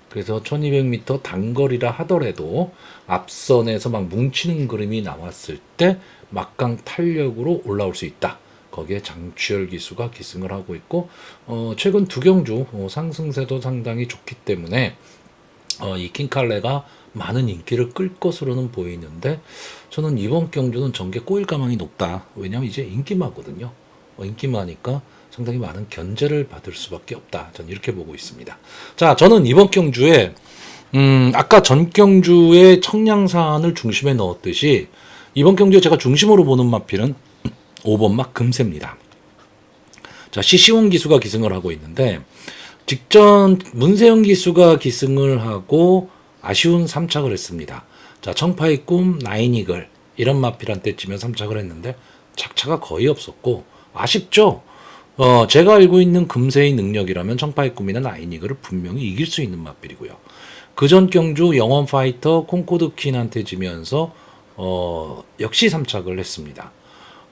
그래서 1200m 단거리라 하더라도 앞선에서 막 뭉치는 그림이 나왔을 때 막강 탄력으로 올라올 수 있다. 거기에 장추열 기수가 기승을 하고 있고 최근 두 경주 상승세도 상당히 좋기 때문에 이 킹칼레가 많은 인기를 끌 것으로는 보이는데 저는 이번 경주는 전개 꼬일 가망이 높다. 왜냐하면 이제 인기마거든요. 인기마니까 상당히 많은 견제를 받을 수밖에 없다. 저는 이렇게 보고 있습니다. 자, 저는 이번 경주에 아까 전 경주의 청량산을 중심에 넣었듯이 이번 경주에 제가 중심으로 보는 마필은 5번마 금세입니다. 자, 시시원 기수가 기승을 하고 있는데 직전 문세영 기수가 기승을 하고 아쉬운 3착을 했습니다. 자, 청파의 꿈, 나인이글 이런 마필한테 치면 3착을 했는데 착차가 거의 없었고 아쉽죠. 제가 알고 있는 금세의 능력이라면 청파의 꿈이나 나인이글을 분명히 이길 수 있는 마필이고요. 그전 경주 영원 파이터 콩코드 퀸한테 지면서 역시 3착을 했습니다.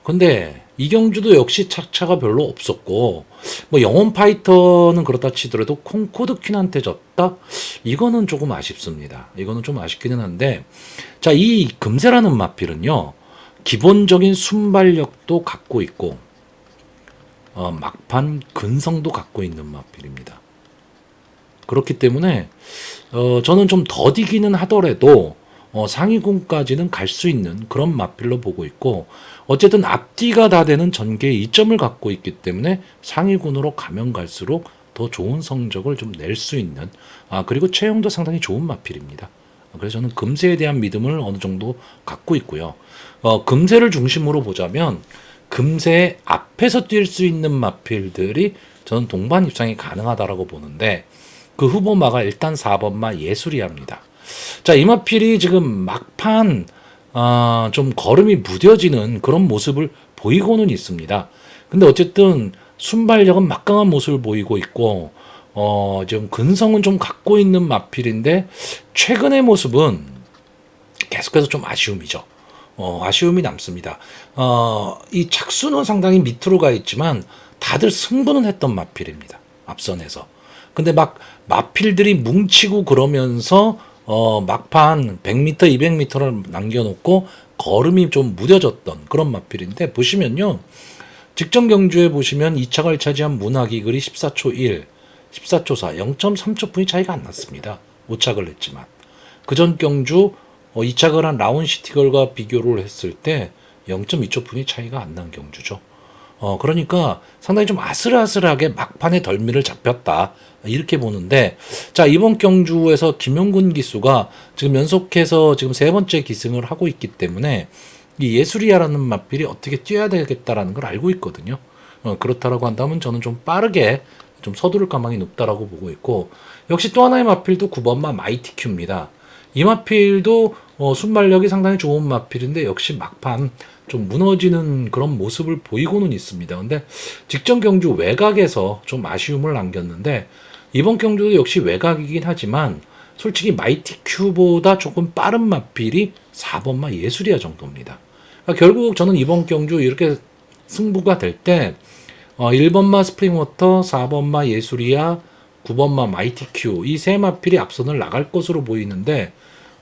근데 이 경주도 역시 착차가 별로 없었고 뭐 영원 파이터는 그렇다 치더라도 콩코드 퀸한테 졌다? 이거는 조금 아쉽습니다. 이거는 좀 아쉽기는 한데 자, 이 금세라는 마필은요. 기본적인 순발력도 갖고 있고 막판 근성도 갖고 있는 마필입니다. 그렇기 때문에 저는 좀 더디기는 하더라도 상위군까지는 갈 수 있는 그런 마필로 보고 있고 어쨌든 앞뒤가 다 되는 전개의 이점을 갖고 있기 때문에 상위군으로 가면 갈수록 더 좋은 성적을 좀 낼 수 있는, 그리고 체형도 상당히 좋은 마필입니다. 그래서 저는 금세에 대한 믿음을 어느 정도 갖고 있고요. 금세를 중심으로 보자면 금세 앞에서 뛸 수 있는 마필들이 저는 동반 입상이 가능하다라고 보는데, 그 후보마가 일단 4번마 예술이합니다. 자, 이 마필이 지금 막판 좀 걸음이 무뎌지는 그런 모습을 보이고는 있습니다. 근데 어쨌든 순발력은 막강한 모습을 보이고 있고, 좀 근성은 좀 갖고 있는 마필인데, 최근의 모습은 계속해서 좀 아쉬움이죠. 아쉬움이 남습니다. 이 착수는 상당히 밑으로 가 있지만 다들 승부는 했던 마필입니다. 앞선에서. 근데 막 마필들이 뭉치고 그러면서 막판 100m, 200m를 남겨놓고 걸음이 좀 무뎌졌던 그런 마필인데, 보시면요. 직전 경주에 보시면 2착을 차지한 문학이글이 14초 1, 14초 4, 0.3초 분이 차이가 안 났습니다. 5착을 했지만. 그전 경주 2착을 한 라운시티걸과 비교를 했을 때 0.2초 분이 차이가 안 난 경주죠. 그러니까 상당히 좀 아슬아슬하게 막판에 덜미를 잡혔다, 이렇게 보는데, 자, 이번 경주에서 김용군 기수가 지금 연속해서 지금 세 번째 기승을 하고 있기 때문에 이 예술이야라는 마필이 어떻게 뛰어야 되겠다라는 걸 알고 있거든요. 그렇다라고 한다면 저는 좀 빠르게 좀 서두를 가망이 높다라고 보고 있고, 역시 또 하나의 마필도 9번마 마이티 큐입니다. 이 마필도 순발력이 상당히 좋은 마필인데 역시 막판 좀 무너지는 그런 모습을 보이고는 있습니다. 근데 직전 경주 외곽에서 좀 아쉬움을 남겼는데, 이번 경주도 역시 외곽이긴 하지만 솔직히 마이티 큐보다 조금 빠른 마필이 4번마 예술이야 정도입니다. 그러니까 결국 저는 이번 경주 이렇게 승부가 될 때 1번마 스프링워터, 4번마 예술이야, 9번마 마이티 큐, 이 세 마필이 앞선을 나갈 것으로 보이는데,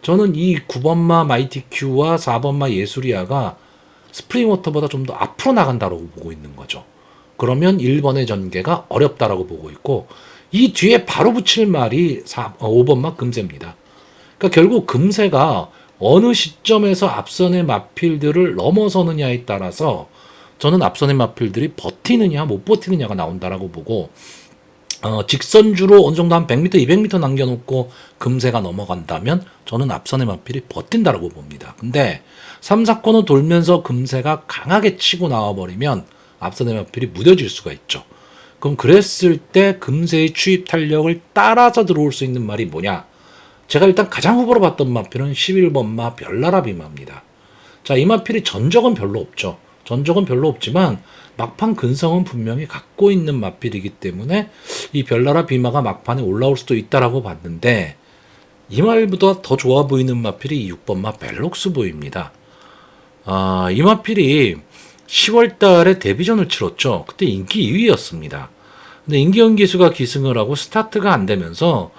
저는 이 9번마 마이티 큐와 4번마 예술이야가 스프링워터보다 좀 더 앞으로 나간다고 보고 있는 거죠. 그러면 1번의 전개가 어렵다라고 보고 있고, 이 뒤에 바로 붙일 말이 5번마 금세입니다. 그러니까 결국 금세가 어느 시점에서 앞선의 마필들을 넘어서느냐에 따라서 저는 앞선의 마필들이 버티느냐 못 버티느냐가 나온다라고 보고, 직선주로 어느 정도 한 100m, 200m 남겨놓고 금세가 넘어간다면 저는 앞선의 마필이 버틴다라고 봅니다. 근데 3, 4코너 돌면서 금세가 강하게 치고 나와버리면 앞선의 마필이 무뎌질 수가 있죠. 그럼 그랬을 때 금세의 추입 탄력을 따라서 들어올 수 있는 말이 뭐냐? 제가 일단 가장 후보로 봤던 마필은 11번마 별나라 비마입니다. 자, 이 마필이 전적은 별로 없죠. 전적은 별로 없지만 막판 근성은 분명히 갖고 있는 마필이기 때문에 이 별나라 비마가 막판에 올라올 수도 있다라고 봤는데, 이 말보다 더 좋아 보이는 마필이 6번마 벨록스 보입니다. 이 마필이 10월 달에 데뷔전을 치렀죠. 그때 인기 2위였습니다. 근데 임기현 기수가 기승을 하고 스타트가 안 되면서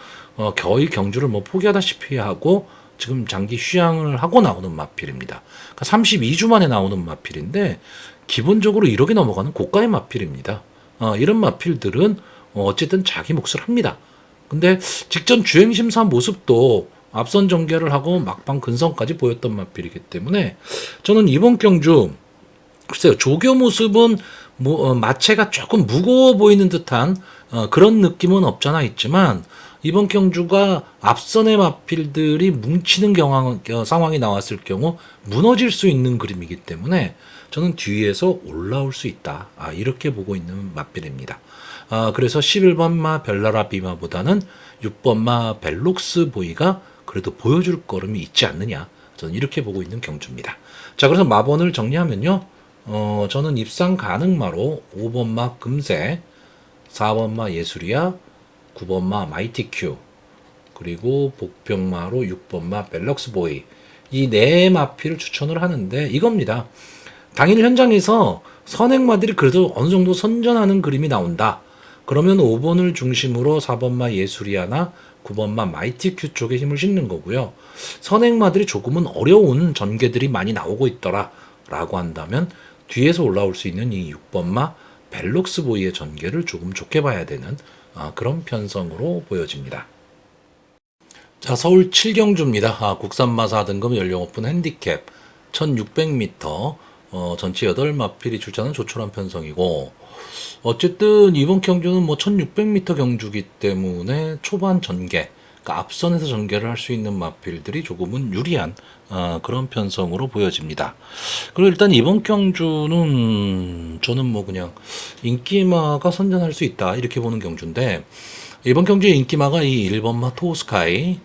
거의 경주를 뭐 포기하다시피 하고 지금 장기 휴양을 하고 나오는 마필입니다. 그러니까 32주 만에 나오는 마필인데 기본적으로 1억이 넘어가는 고가의 마필입니다. 이런 마필들은 어쨌든 자기 몫을 합니다. 근데 직전 주행심사 모습도 앞선 전개를 하고 막판 근성까지 보였던 마필이기 때문에 저는 이번 경주, 글쎄요, 조교 모습은 마체가 조금 무거워 보이는 듯한 그런 느낌은 없잖아 있지만, 이번 경주가 앞선의 마필들이 뭉치는 상황이 나왔을 경우 무너질 수 있는 그림이기 때문에 저는 뒤에서 올라올 수 있다, 이렇게 보고 있는 마필입니다. 그래서 11번마 별나라 비마보다는 6번마 벨록스 보이가 그래도 보여줄 걸음이 있지 않느냐, 저는 이렇게 보고 있는 경주입니다. 자, 그래서 마번을 정리하면요, 저는 입상 가능마로 5번마 금세, 4번마 예술이야, 9번마 마이티 큐, 그리고 복병마로 6번마 벨럭스 보이, 이 네 마필을 추천을 하는데 이겁니다. 당일 현장에서 선행마들이 그래도 어느 정도 선전하는 그림이 나온다. 그러면 5번을 중심으로 4번마 예술이야나 9번마 마이티 큐 쪽에 힘을 싣는 거고요. 선행마들이 조금은 어려운 전개들이 많이 나오고 있더라 라고 한다면 뒤에서 올라올 수 있는 이 6번마 벨록스 보이의 전개를 조금 좋게 봐야 되는 그런 편성으로 보여집니다. 자, 서울 7경주입니다. 국산마 4등급 연령 오픈 핸디캡 1600m, 전체 8마필이 출전한 조촐한 편성이고, 어쨌든 이번 경주는 뭐 1600m 경주기 때문에 초반 전개, 그러니까 앞선에서 전개를 할 수 있는 마필들이 조금은 유리한 그런 편성으로 보여집니다. 그리고 일단 이번 경주는 저는 뭐 그냥 인기마가 선전할 수 있다 이렇게 보는 경주인데, 이번 경주의 인기마가 이 1번마 토스카이,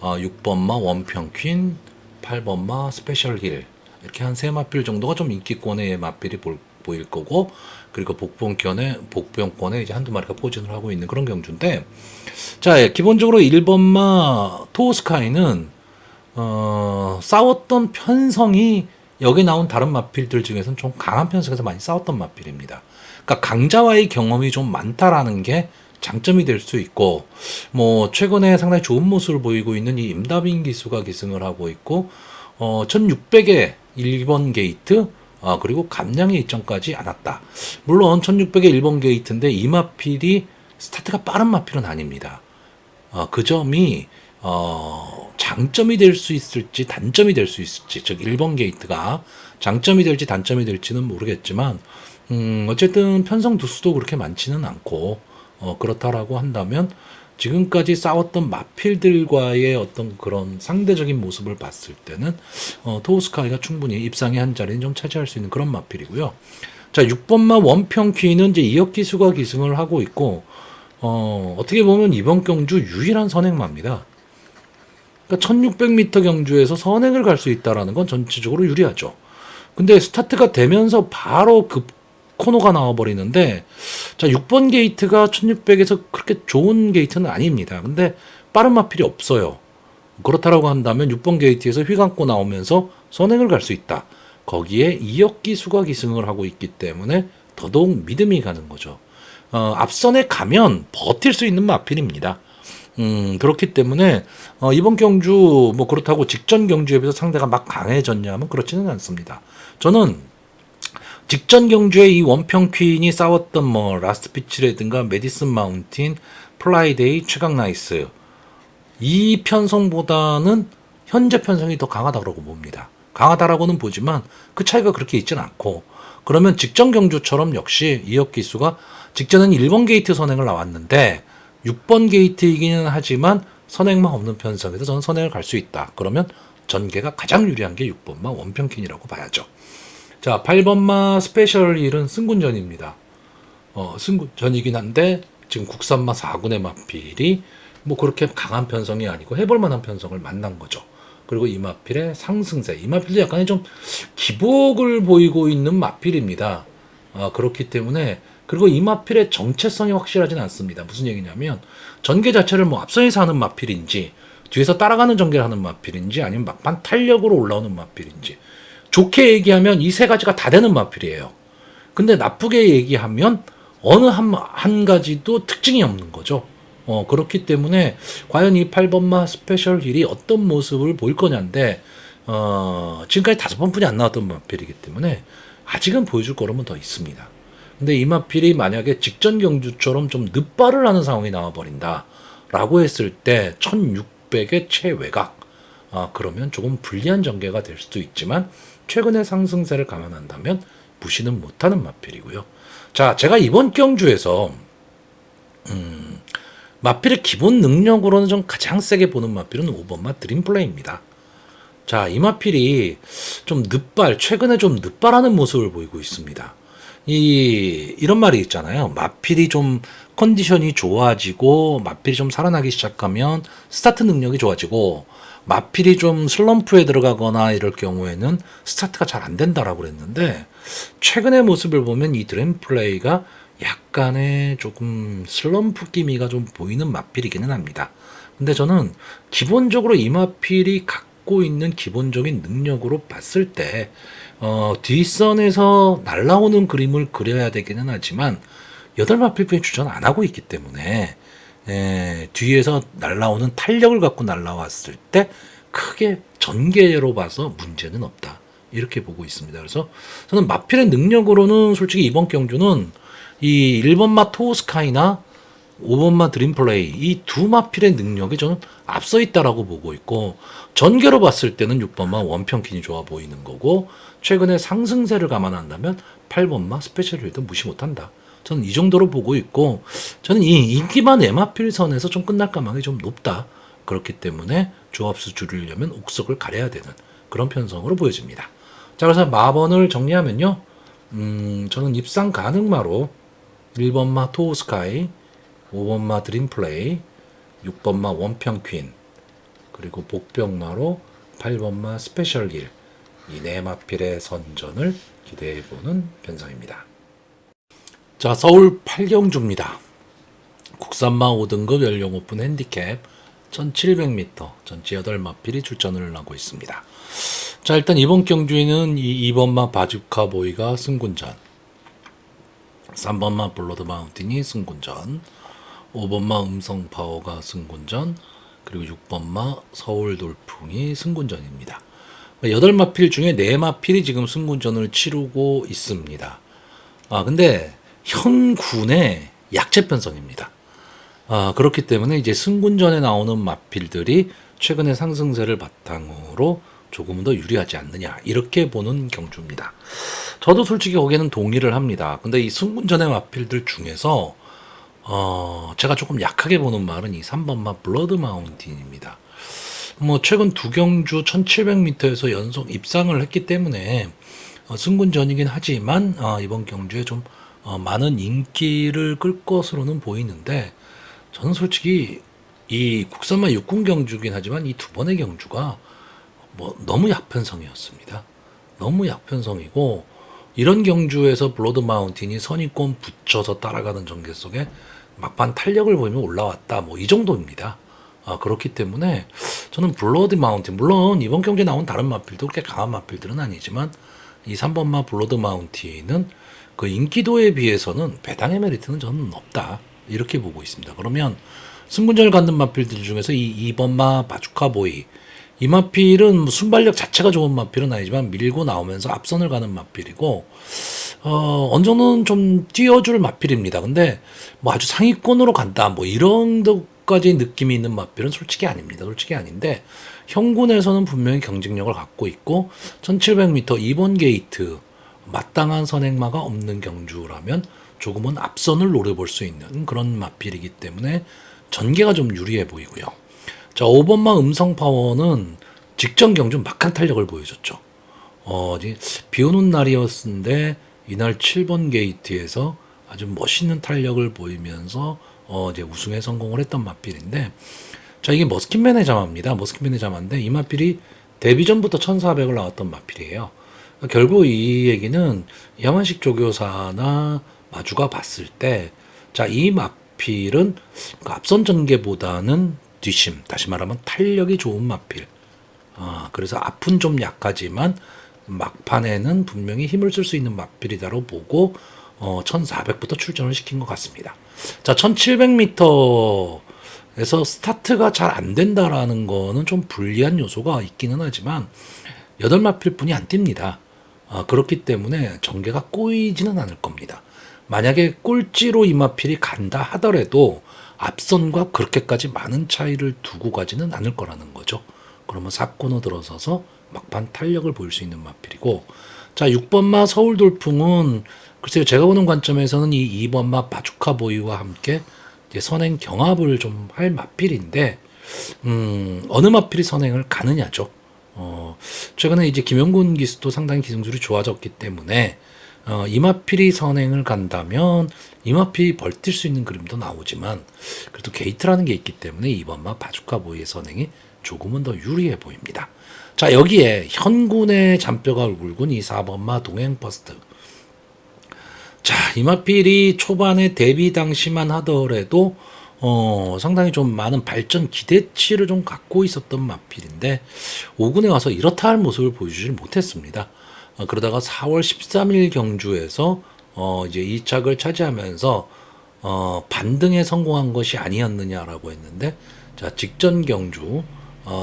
6번마 원평퀸, 8번마 스페셜 힐, 이렇게 한 세 마필 정도가 좀 인기권의 마필이 보일 거고, 그리고 복병권에 이제 한두 마리가 포진을 하고 있는 그런 경주인데, 자, 기본적으로 1번마 토스카이는 싸웠던 편성이 여기 나온 다른 마필들 중에서는 좀 강한 편성에서 많이 싸웠던 마필입니다. 그러니까 강자와의 경험이 좀 많다라는 게 장점이 될 수 있고, 뭐 최근에 상당히 좋은 모습을 보이고 있는 이 임다빈 기수가 기승을 하고 있고, 1600에 1번 게이트, 그리고 감량의 이점까지 않았다. 물론 1600에 1번 게이트인데 이 마필이 스타트가 빠른 마필은 아닙니다. 그 점이 장점이 될 수 있을지 단점이 될 수 있을지, 즉 1번 게이트가 장점이 될지 단점이 될지는 모르겠지만, 어쨌든 편성 두수도 그렇게 많지는 않고, 그렇다라고 한다면 지금까지 싸웠던 마필들과의 어떤 그런 상대적인 모습을 봤을 때는 토우스카이가 충분히 입상의 한 자리는 좀 차지할 수 있는 그런 마필이고요. 자, 6번마 원평키는 이제 이혁기수가 기승을 하고 있고, 어떻게 보면 이번 경주 유일한 선행마입니다. 그러니까 1600m 경주에서 선행을 갈 수 있다는 건 전체적으로 유리하죠. 근데 스타트가 되면서 바로 급 코너가 나와버리는데, 자, 6번 게이트가 1600에서 그렇게 좋은 게이트는 아닙니다. 근데 빠른 마필이 없어요. 그렇다라고 한다면 6번 게이트에서 휘감고 나오면서 선행을 갈 수 있다. 거기에 이혁기수가 기승을 하고 있기 때문에 더더욱 믿음이 가는 거죠. 앞선에 가면 버틸 수 있는 마필입니다. 그렇기 때문에 이번 경주 뭐 그렇다고 직전 경주에 비해서 상대가 막 강해졌냐면 그렇지는 않습니다. 저는 직전 경주에 이 원평퀸이 싸웠던 뭐 라스트 피치라든가 메디슨 마운틴, 플라이데이, 최강 나이스, 이 편성보다는 현재 편성이 더 강하다고 봅니다. 강하다라고는 보지만 그 차이가 그렇게 있지는 않고, 그러면 직전 경주처럼 역시 이혁기수가 직전은 1번 게이트 선행을 나왔는데 6번 게이트이기는 하지만 선행만 없는 편성에서 저는 선행을 갈 수 있다. 그러면 전개가 가장 유리한 게 6번마 원평퀸이라고 봐야죠. 자, 8번마 스페셜 힐은 승군전입니다. 승군전이긴 한데 지금 국산마 4군의 마필이 뭐 그렇게 강한 편성이 아니고 해볼 만한 편성을 만난 거죠. 그리고 이 마필의 상승세, 이 마필도 약간의 좀 기복을 보이고 있는 마필입니다. 그렇기 때문에, 그리고 이 마필의 정체성이 확실하진 않습니다. 무슨 얘기냐면 전개 자체를 뭐 앞선에서 하는 마필인지 뒤에서 따라가는 전개를 하는 마필인지 아니면 막판 탄력으로 올라오는 마필인지, 좋게 얘기하면 이 세 가지가 다 되는 마필이에요. 근데 나쁘게 얘기하면 어느 한 가지도 특징이 없는 거죠. 그렇기 때문에 과연 이 8번마 스페셜 힐이 어떤 모습을 보일 거냐인데, 지금까지 5번뿐이 안 나왔던 마필이기 때문에 아직은 보여줄 거라면 더 있습니다. 근데 이 마필이 만약에 직전 경주처럼 좀 늦발을 하는 상황이 나와버린다 라고 했을 때 1600의 최외곽, 그러면 조금 불리한 전개가 될 수도 있지만 최근의 상승세를 감안한다면 무시는 못하는 마필이고요. 자, 제가 이번 경주에서 마필의 기본 능력으로는 좀 가장 세게 보는 마필은 5번마 드림플레이입니다. 자, 이 마필이 좀 최근에 좀 늦발하는 모습을 보이고 있습니다. 이런 말이 있잖아요. 마필이 좀 컨디션이 좋아지고 마필이 좀 살아나기 시작하면 스타트 능력이 좋아지고, 마필이 좀 슬럼프에 들어가거나 이럴 경우에는 스타트가 잘 안 된다라고 그랬는데, 최근의 모습을 보면 이 드림플레이가 약간의 조금 슬럼프 기미가 좀 보이는 마필이기는 합니다. 근데 저는 기본적으로 이 마필이 갖고 있는 기본적인 능력으로 봤을 때 뒷선에서 날라오는 그림을 그려야 되기는 하지만 8마필뿐이 출전 안 하고 있기 때문에 뒤에서 날라오는 탄력을 갖고 날라왔을 때 크게 전개로 봐서 문제는 없다, 이렇게 보고 있습니다. 그래서 저는 마필의 능력으로는 솔직히 이번 경주는 이 1번마 토스카이나 5번마 드림플레이, 이 두 마필의 능력이 저는 앞서 있다라고 보고 있고, 전개로 봤을 때는 6번마 원평킨이 좋아 보이는 거고, 최근에 상승세를 감안한다면 8번마 스페셜 힐도 무시 못한다, 저는 이 정도로 보고 있고, 저는 이 인기만 에마필 선에서 좀 끝날 가망이 좀 높다. 그렇기 때문에 조합수 줄이려면 옥석을 가려야 되는 그런 편성으로 보여집니다. 자, 그래서 마번을 정리하면요. 저는 입상 가능마로 1번마 토우스카이, 5번마 드림플레이, 6번마 원평퀸, 그리고 복병마로 8번마 스페셜길, 이 네 마필의 선전을 기대해보는 편성입니다. 자, 서울 8경주입니다. 국산마 5등급 연령 오픈 핸디캡 1700m 전체 8마필이 출전을 하고 있습니다. 자, 일단 이번 경주에는 이 2번마 바주카 보이가 승군전, 3번마 블러드 마운틴이 승군전, 5번마 음성 파워가 승군전, 그리고 6번마 서울 돌풍이 승군전입니다. 8마필 중에 4마필이 지금 승군전을 치르고 있습니다. 근데 현 군의 약체 편성입니다. 그렇기 때문에 이제 승군전에 나오는 마필들이 최근의 상승세를 바탕으로 조금 더 유리하지 않느냐, 이렇게 보는 경주입니다. 저도 솔직히 거기에는 동의를 합니다. 근데 이 승군전의 마필들 중에서 제가 조금 약하게 보는 말은 이 3번마 블러드 마운틴입니다. 최근 두 경주 1700m에서 연속 입상을 했기 때문에 승군전이긴 하지만 이번 경주에 좀 많은 인기를 끌 것으로는 보이는데, 저는 솔직히 이 국산마 6군 경주긴 하지만 이 두 번의 경주가 너무 약편성이었습니다. 너무 약편성이고, 이런 경주에서 블러드 마운틴이 선입권 붙여서 따라가는 전개 속에 막판 탄력을 보이면 올라왔다, 이 정도입니다. 그렇기 때문에 저는 블러드 마운틴, 물론 이번 경기에 나온 다른 마필도 그렇게 강한 마필들은 아니지만 이 3번마 블러드 마운틴은 그 인기도에 비해서는 배당의 메리트는 저는 없다, 이렇게 보고 있습니다. 그러면 승군전을 갖는 마필들 중에서 이 2번마 바주카 보이, 이 마필은 순발력 자체가 좋은 마필은 아니지만 밀고 나오면서 앞선을 가는 마필이고, 어느 정도는 좀 뛰어줄 마필입니다. 근데 아주 상위권으로 간다, 이런 것까지 느낌이 있는 마필은 솔직히 아닙니다. 솔직히 아닌데, 형군에서는 분명히 경쟁력을 갖고 있고, 1700m 2번 게이트 마땅한 선행마가 없는 경주라면 조금은 앞선을 노려볼 수 있는 그런 마필이기 때문에 전개가 좀 유리해 보이고요. 자, 5번마 음성 파워는 직전 경주 막한 탄력을 보여줬죠. 비 오는 날이었는데 이날 7번 게이트에서 아주 멋있는 탄력을 보이면서 이제 우승에 성공을 했던 마필인데, 자, 이게 머스킷맨의 자마입니다. 머스킷맨의 자마인데 이 마필이 데뷔 전부터 1400을 나왔던 마필이에요. 결국 이 얘기는 야만식 조교사나 마주가 봤을 때, 자, 이 마필은 그 앞선 전개보다는 뒷심, 다시 말하면 탄력이 좋은 마필. 그래서 앞은 좀 약하지만 막판에는 분명히 힘을 쓸 수 있는 마필이다로 보고 1400부터 출전을 시킨 것 같습니다. 자, 1700m에서 스타트가 잘 안 된다라는 거는 좀 불리한 요소가 있기는 하지만 8마필 뿐이 안 뜁니다. 그렇기 때문에 전개가 꼬이지는 않을 겁니다. 만약에 꼴찌로 이 마필이 간다 하더라도 앞선과 그렇게까지 많은 차이를 두고 가지는 않을 거라는 거죠. 그러면 4코너 들어서서 막판 탄력을 보일 수 있는 마필이고, 자, 6번마 서울 돌풍은 글쎄요, 제가 보는 관점에서는 이 2번마 바주카 보이와 함께 이제 선행 경합을 좀 할 마필인데, 어느 마필이 선행을 가느냐죠. 최근에 이제 김영군 기수도 상당히 기승술이 좋아졌기 때문에 이마필이 선행을 간다면 이마필이 벌뛸 수 있는 그림도 나오지만, 그래도 게이트라는 게 있기 때문에 2번마 바주카 보이의 선행이 조금은 더 유리해 보입니다. 자, 여기에 현군의 잔뼈가 굵은 이 4번마 동행 퍼스트. 자, 이마필이 초반에 데뷔 당시만 하더라도 상당히 좀 많은 발전 기대치를 좀 갖고 있었던 마필인데 5군에 와서 이렇다 할 모습을 보여주질 못했습니다. 그러다가 4월 13일 경주에서 이제 2착을 차지하면서 반등에 성공한 것이 아니었느냐라고 했는데, 자, 직전 경주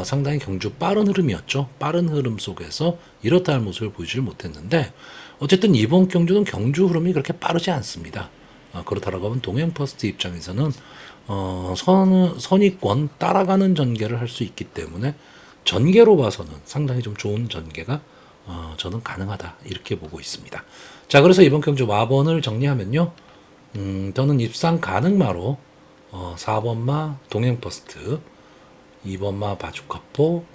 상당히 경주 빠른 흐름이었죠. 빠른 흐름 속에서 이렇다 할 모습을 보여주질 못했는데, 어쨌든 이번 경주는 경주 흐름이 그렇게 빠르지 않습니다. 그렇다라고 하면 동행 퍼스트 입장에서는 선의권 따라가는 전개를 할 수 있기 때문에 전개로 봐서는 상당히 좀 좋은 전개가 저는 가능하다, 이렇게 보고 있습니다. 자, 그래서 이번 경주 마번을 정리하면요, 저는 입상 가능마로 4번마 동행퍼스트, 2번마 바주카포,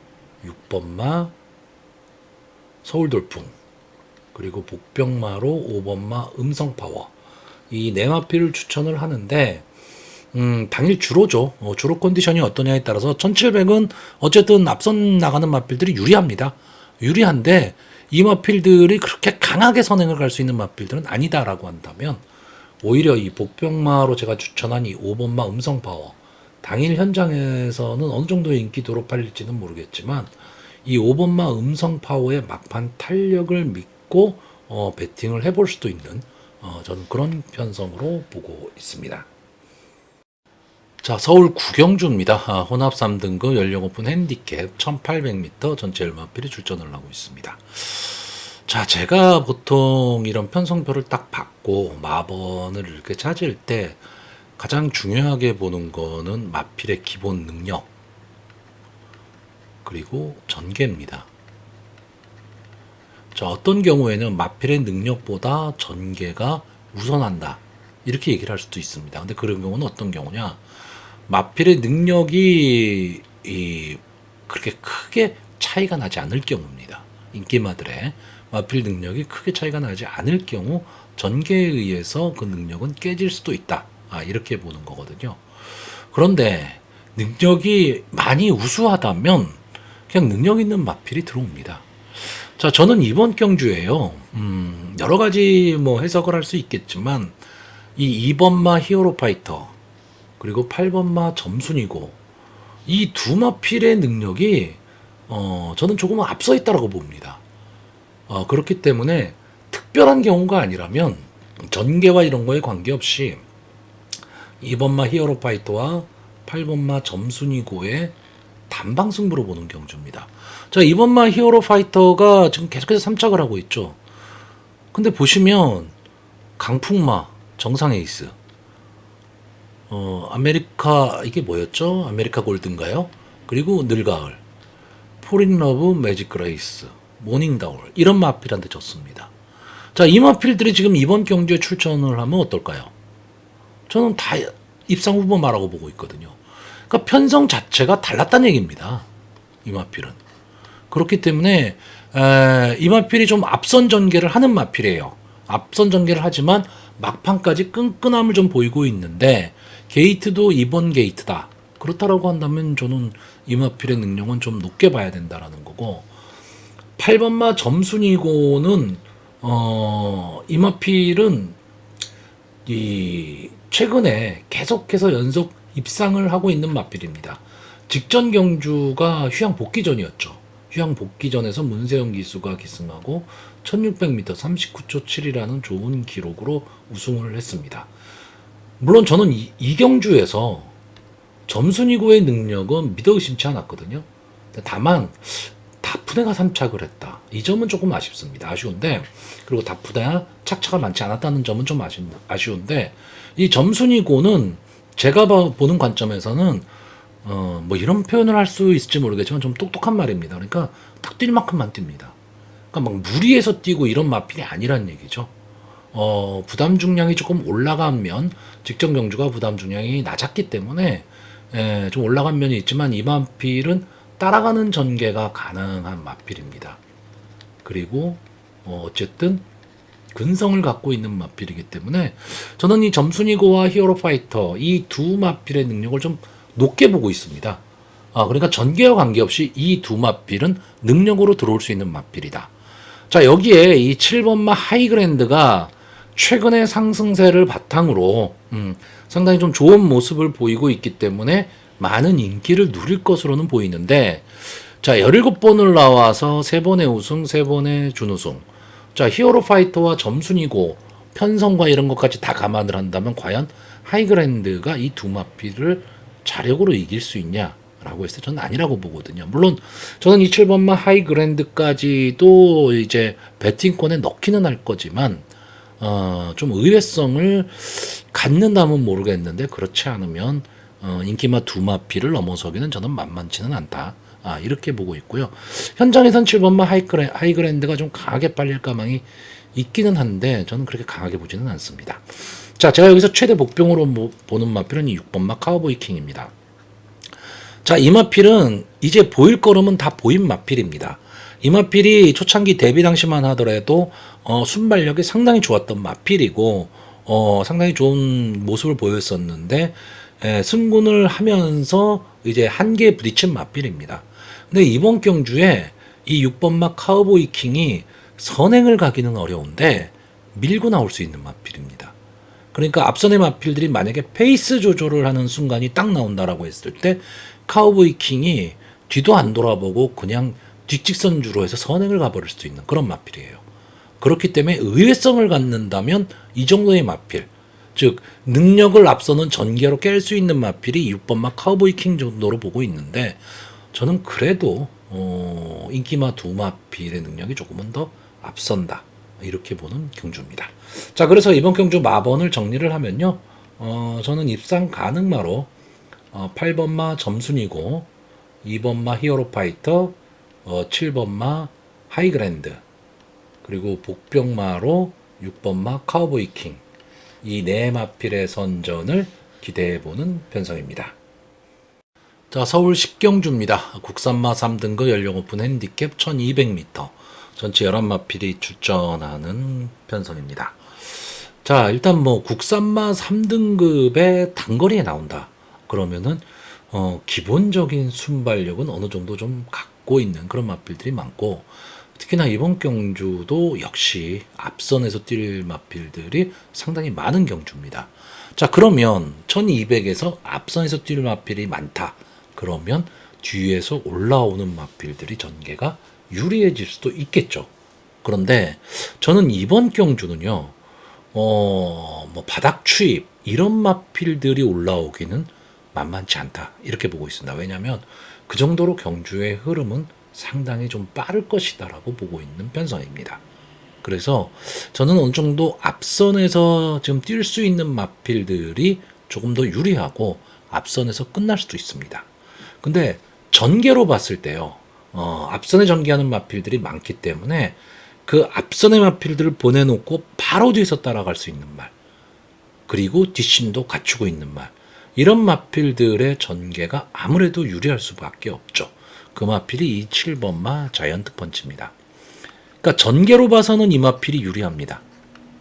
6번마 서울돌풍, 그리고 복병마로 5번마 음성파워, 이 네 마필을 추천을 하는데 당일 주로죠. 주로 컨디션이 어떠냐에 따라서 1700은 어쨌든 앞선 나가는 마필들이 유리합니다. 유리한데 이 마필들이 그렇게 강하게 선행을 갈 수 있는 마필들은 아니다라고 한다면 오히려 이 복병마로 제가 추천한 이 5번마 음성파워, 당일 현장에서는 어느 정도의 인기도로 팔릴지는 모르겠지만 이 5번마 음성파워의 막판 탄력을 믿고 배팅을 해볼 수도 있는 저는 그런 편성으로 보고 있습니다. 자, 서울 구경주입니다. 혼합 3등급 연령 오픈 핸디캡 1800m 전체 얼마필이 출전을 하고 있습니다. 자, 제가 보통 이런 편성표를 딱 받고 마번을 이렇게 찾을 때 가장 중요하게 보는 거는 마필의 기본 능력, 그리고 전개입니다. 자, 어떤 경우에는 마필의 능력보다 전개가 우선한다, 이렇게 얘기를 할 수도 있습니다. 근데 그런 경우는 어떤 경우냐, 마필의 능력이 그렇게 크게 차이가 나지 않을 경우입니다. 인기마들의 마필 능력이 크게 차이가 나지 않을 경우 전개에 의해서 그 능력은 깨질 수도 있다, 이렇게 보는 거거든요. 그런데 능력이 많이 우수하다면 그냥 능력 있는 마필이 들어옵니다. 자, 저는 이번 경주에요, 여러 가지 뭐 해석을 할 수 있겠지만 이 2번마 히어로 파이터, 그리고 8번마 점순이고, 이 두 마필의 능력이 저는 조금 앞서 있다라고 봅니다. 그렇기 때문에 특별한 경우가 아니라면 전개와 이런 거에 관계없이 2번마 히어로 파이터와 8번마 점순이고의 단방 승부로 보는 경주입니다. 자, 2번마 히어로 파이터가 지금 계속해서 3착을 하고 있죠. 근데 보시면 강풍마 정상 에이스, 아메리카, 이게 뭐였죠? 아메리카 골드인가요? 그리고 늘가을, 포린러브, 매직 그레이스, 모닝다울, 이런 마필한테 졌습니다. 자, 이 마필들이 지금 이번 경주에 출전을 하면 어떨까요? 저는 다 입상 후보마라고 보고 있거든요. 그러니까 편성 자체가 달랐다는 얘기입니다. 이 마필은. 그렇기 때문에 이 마필이 좀 앞선 전개를 하는 마필이에요. 앞선 전개를 하지만 막판까지 끈끈함을 좀 보이고 있는데 게이트도 이번 게이트다, 그렇다라고 한다면 저는 이 마필의 능력은 좀 높게 봐야 된다라는 거고, 8번마 점순이고는 이 마필은 최근에 계속해서 연속 입상을 하고 있는 마필입니다. 직전 경주가 휴양 복귀전이었죠. 휴양 복귀전에서 문세영 기수가 기승하고 1600m 39초 7이라는 좋은 기록으로 우승을 했습니다. 물론 저는 이 경주에서 점순이고의 능력은 믿어 의심치 않았거든요. 다만 다프네가 3착을 했다, 이 점은 조금 아쉽습니다. 아쉬운데, 그리고 다프네가 착차가 많지 않았다는 점은 좀 아쉬운데, 이 점순이고는 제가 보는 관점에서는 뭐 이런 표현을 할 수 있을지 모르겠지만 좀 똑똑한 말입니다. 그러니까 딱 뛸 만큼만 뜁니다. 그러니까 막 무리해서 뛰고 이런 마필이 아니란 얘기죠. 부담 중량이 조금 올라가면, 직전 경주가 부담 중량이 낮았기 때문에 좀 올라간 면이 있지만 이 마필은 따라가는 전개가 가능한 마필입니다. 그리고 어쨌든 근성을 갖고 있는 마필이기 때문에 저는 이 점순이고와 히어로 파이터, 이 두 마필의 능력을 좀 높게 보고 있습니다. 그러니까 전개와 관계없이 이 두 마필은 능력으로 들어올 수 있는 마필이다. 자, 여기에 이 7번마 하이그랜드가 최근의 상승세를 바탕으로 상당히 좀 좋은 모습을 보이고 있기 때문에 많은 인기를 누릴 것으로는 보이는데, 자, 17번을 나와서 3번의 우승, 3번의 준우승. 자, 히어로 파이터와 점순이고 편성과 이런 것까지 다 감안을 한다면 과연 하이그랜드가 이 두 마필을 자력으로 이길 수 있냐라고 했을 때 저는 아니라고 보거든요. 물론 저는 이 7번마 하이그랜드까지도 이제 배팅권에 넣기는 할 거지만 좀 의외성을 갖는다면 모르겠는데, 그렇지 않으면 인기마 두 마필을 넘어서기는 저는 만만치는 않다, 이렇게 보고 있고요. 현장에선 7번마 하이그랜드가 좀 강하게 빨릴 가망이 있기는 한데 저는 그렇게 강하게 보지는 않습니다. 자, 제가 여기서 최대 복병으로 보는 마필은 이 6번 마 카우보이 킹입니다. 자, 이 마필은 이제 보일 거름은 다 보인 마필입니다. 이 마필이 초창기 데뷔 당시만 하더라도 순발력이 상당히 좋았던 마필이고 상당히 좋은 모습을 보였었는데 승군을 하면서 이제 한계에 부딪힌 마필입니다. 근데 이번 경주에 이 6번 마 카우보이 킹이 선행을 가기는 어려운데 밀고 나올 수 있는 마필입니다. 그러니까 앞선의 마필들이 만약에 페이스 조절을 하는 순간이 딱 나온다라고 했을 때 카우보이 킹이 뒤도 안 돌아보고 그냥 뒷직선주로 해서 선행을 가버릴 수도 있는 그런 마필이에요. 그렇기 때문에 의외성을 갖는다면 이 정도의 마필, 즉 능력을 앞서는 전개로 깰 수 있는 마필이 6번 마 카우보이 킹 정도로 보고 있는데 저는 그래도 인기마 두 마필의 능력이 조금은 더 앞선다 이렇게 보는 경주입니다. 자, 그래서 이번 경주 마번을 정리를 하면요, 저는 입상 가능마로 8번 마 점순이고 2번 마 히어로 파이터, 7번 마 하이그랜드, 그리고 복병마로 6번 마 카우보이 킹, 이 네 마필의 선전을 기대해보는 편성입니다. 자, 서울 10경주입니다. 국산마 3등급 연령 오픈 핸디캡 1200m, 전체 11마필이 출전하는 편성입니다. 자, 일단 뭐 국산마 3등급의 단거리에 나온다 그러면은 기본적인 순발력은 어느 정도 좀 갖고 있는 그런 마필들이 많고, 특히나 이번 경주도 역시 앞선에서 뛸 마필들이 상당히 많은 경주입니다. 자, 그러면 1200에서 앞선에서 뛸 마필이 많다 그러면 뒤에서 올라오는 마필들이 전개가 유리해질 수도 있겠죠. 그런데 저는 이번 경주는요, 뭐 바닥 추입 이런 마필들이 올라오기는 만만치 않다 이렇게 보고 있습니다. 왜냐하면 그 정도로 경주의 흐름은 상당히 좀 빠를 것이다라고 보고 있는 편성입니다. 그래서 저는 어느 정도 앞선에서 지금 뛸 수 있는 마필들이 조금 더 유리하고 앞선에서 끝날 수도 있습니다. 근데 전개로 봤을 때요, 앞선에 전개하는 마필들이 많기 때문에 그 앞선의 마필들을 보내놓고 바로 뒤에서 따라갈 수 있는 말, 그리고 뒷심도 갖추고 있는 말, 이런 마필들의 전개가 아무래도 유리할 수밖에 없죠. 그 마필이 이 7번 마 자이언트 펀치입니다. 그러니까 전개로 봐서는 이 마필이 유리합니다.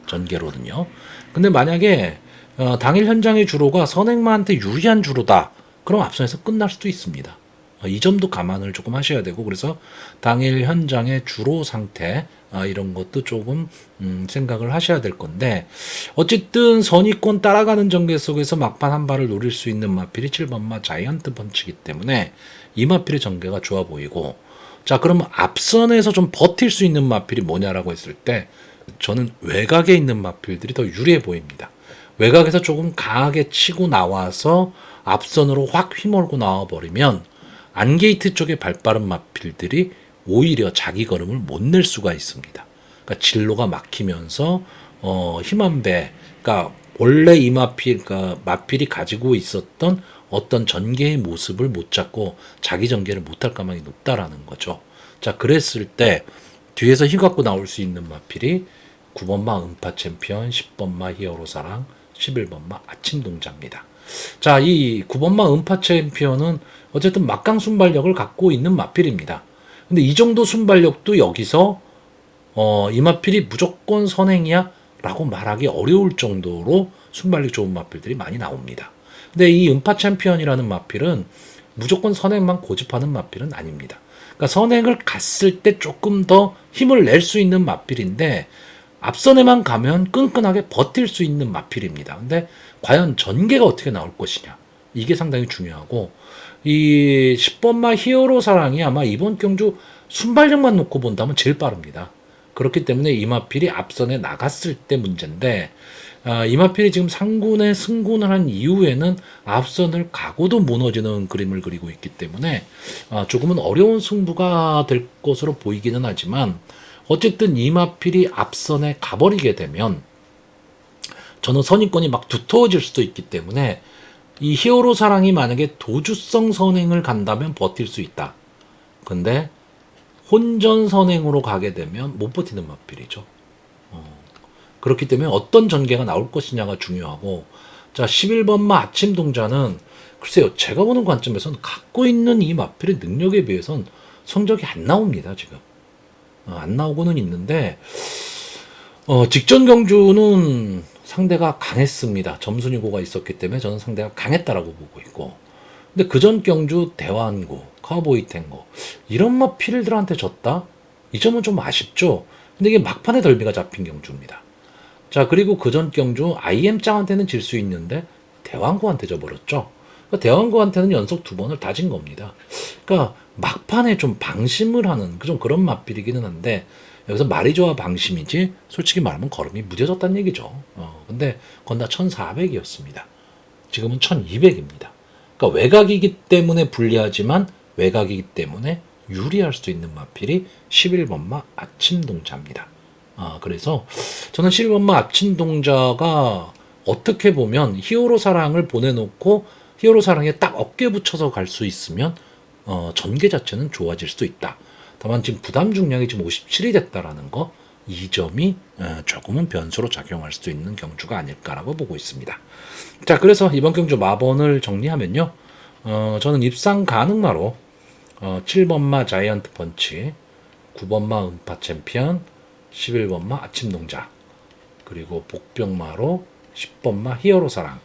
전개로는요. 근데 만약에 당일 현장의 주로가 선행마한테 유리한 주로다, 그럼 앞선에서 끝날 수도 있습니다. 이 점도 감안을 조금 하셔야 되고, 그래서 당일 현장의 주로 상태 이런 것도 조금 생각을 하셔야 될 건데, 어쨌든 선의권 따라가는 전개 속에서 막판 한 발을 노릴 수 있는 마필이 7번 마 자이언트 펀치이기 때문에 이 마필의 전개가 좋아 보이고, 자, 그러면 앞선에서 좀 버틸 수 있는 마필이 뭐냐라고 했을 때 저는 외곽에 있는 마필들이 더 유리해 보입니다. 외곽에서 조금 강하게 치고 나와서 앞선으로 확 휘몰고 나와버리면 안게이트 쪽에 발빠른 마필들이 오히려 자기 걸음을 못 낼 수가 있습니다. 그러니까 진로가 막히면서 힘한 배, 그러니까 원래 이 마필, 그러니까 마필이 가지고 있었던 어떤 전개의 모습을 못 잡고 자기 전개를 못할 가망이 높다라는 거죠. 자, 그랬을 때 뒤에서 휘갖고 나올 수 있는 마필이 9번 마 음파 챔피언, 10번 마 히어로 사랑, 11번 마 아침 동자입니다. 자, 이 9번 마 음파 챔피언은 어쨌든 막강 순발력을 갖고 있는 마필입니다. 근데 이 정도 순발력도 여기서 이 마필이 무조건 선행이야 라고 말하기 어려울 정도로 순발력 좋은 마필들이 많이 나옵니다. 근데 이 음파 챔피언이라는 마필은 무조건 선행만 고집하는 마필은 아닙니다. 그러니까 선행을 갔을 때 조금 더 힘을 낼 수 있는 마필인데 앞선에만 가면 끈끈하게 버틸 수 있는 마필입니다. 근데 과연 전개가 어떻게 나올 것이냐, 이게 상당히 중요하고, 이 10번 마 히어로 사랑이 아마 이번 경주 순발력만 놓고 본다면 제일 빠릅니다. 그렇기 때문에 이 마필이 앞선에 나갔을 때 문제인데, 이 마필이 지금 상군에 승군을 한 이후에는 앞선을 가고도 무너지는 그림을 그리고 있기 때문에 조금은 어려운 승부가 될 것으로 보이기는 하지만, 어쨌든 이 마필이 앞선에 가버리게 되면 저는 선입권이 막 두터워질 수도 있기 때문에 이 히어로 사랑이 만약에 도주성 선행을 간다면 버틸 수 있다. 근데 혼전 선행으로 가게 되면 못 버티는 마필이죠. 그렇기 때문에 어떤 전개가 나올 것이냐가 중요하고, 자, 11번마 아침 동자는 글쎄요, 제가 보는 관점에서는 갖고 있는 이 마필의 능력에 비해선 성적이 안 나옵니다, 지금. 안 나오고는 있는데, 직전 경주는 상대가 강했습니다. 점순이고가 있었기 때문에 저는 상대가 강했다라고 보고 있고, 근데 그전 경주 대환고, 카우보이 탱고 이런 마필들한테 졌다? 이 점은 좀 아쉽죠. 근데 이게 막판에 덜미가 잡힌 경주입니다. 자, 그리고 그전 경주 IM짱한테는 질 수 있는데 대왕고한테 져버렸죠. 그러니까 대왕고한테는 연속 두 번을 다 진 겁니다. 그러니까 막판에 좀 방심을 하는 좀 그런 맛필이기는 한데, 여기서 말이 좋아 방심이지 솔직히 말하면 걸음이 무뎌졌다는 얘기죠. 근데 건다 1400이었습니다. 지금은 1200입니다. 그러니까 외곽이기 때문에 불리하지만 외곽이기 때문에 유리할 수 있는 마필이 11번마 아침동자입니다. 그래서 저는 11번마 아침동자가 어떻게 보면 히어로 사랑을 보내놓고 히어로 사랑에 딱 어깨 붙여서 갈 수 있으면 전개 자체는 좋아질 수도 있다. 다만 지금 부담 중량이 지금 57이 됐다라는 거, 이 점이 조금은 변수로 작용할 수도 있는 경주가 아닐까라고 보고 있습니다. 자, 그래서 이번 경주 마번을 정리하면요, 저는 입상 가능마로 7번마 자이언트 펀치, 9번마 음파 챔피언, 11번마 아침동자, 그리고 복병마로 10번마 히어로 사랑,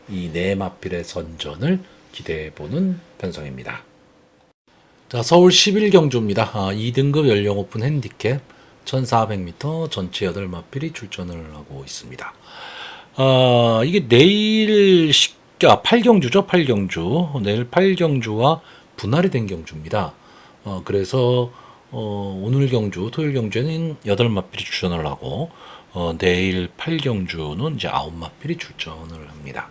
이 네 마필의 선전을 기대해보는 편성입니다. 자, 서울 11경주입니다. 2등급 연령 오픈 핸디캡 1400m 전체 8마필이 출전을 하고 있습니다. 이게 내일 8경주죠. 8경주. 내일 8경주와 분할이 된 경주입니다. 그래서 오늘 경주, 토요일 경주에는 8마필이 출전을 하고, 내일 8경주는 이제 9마필이 출전을 합니다.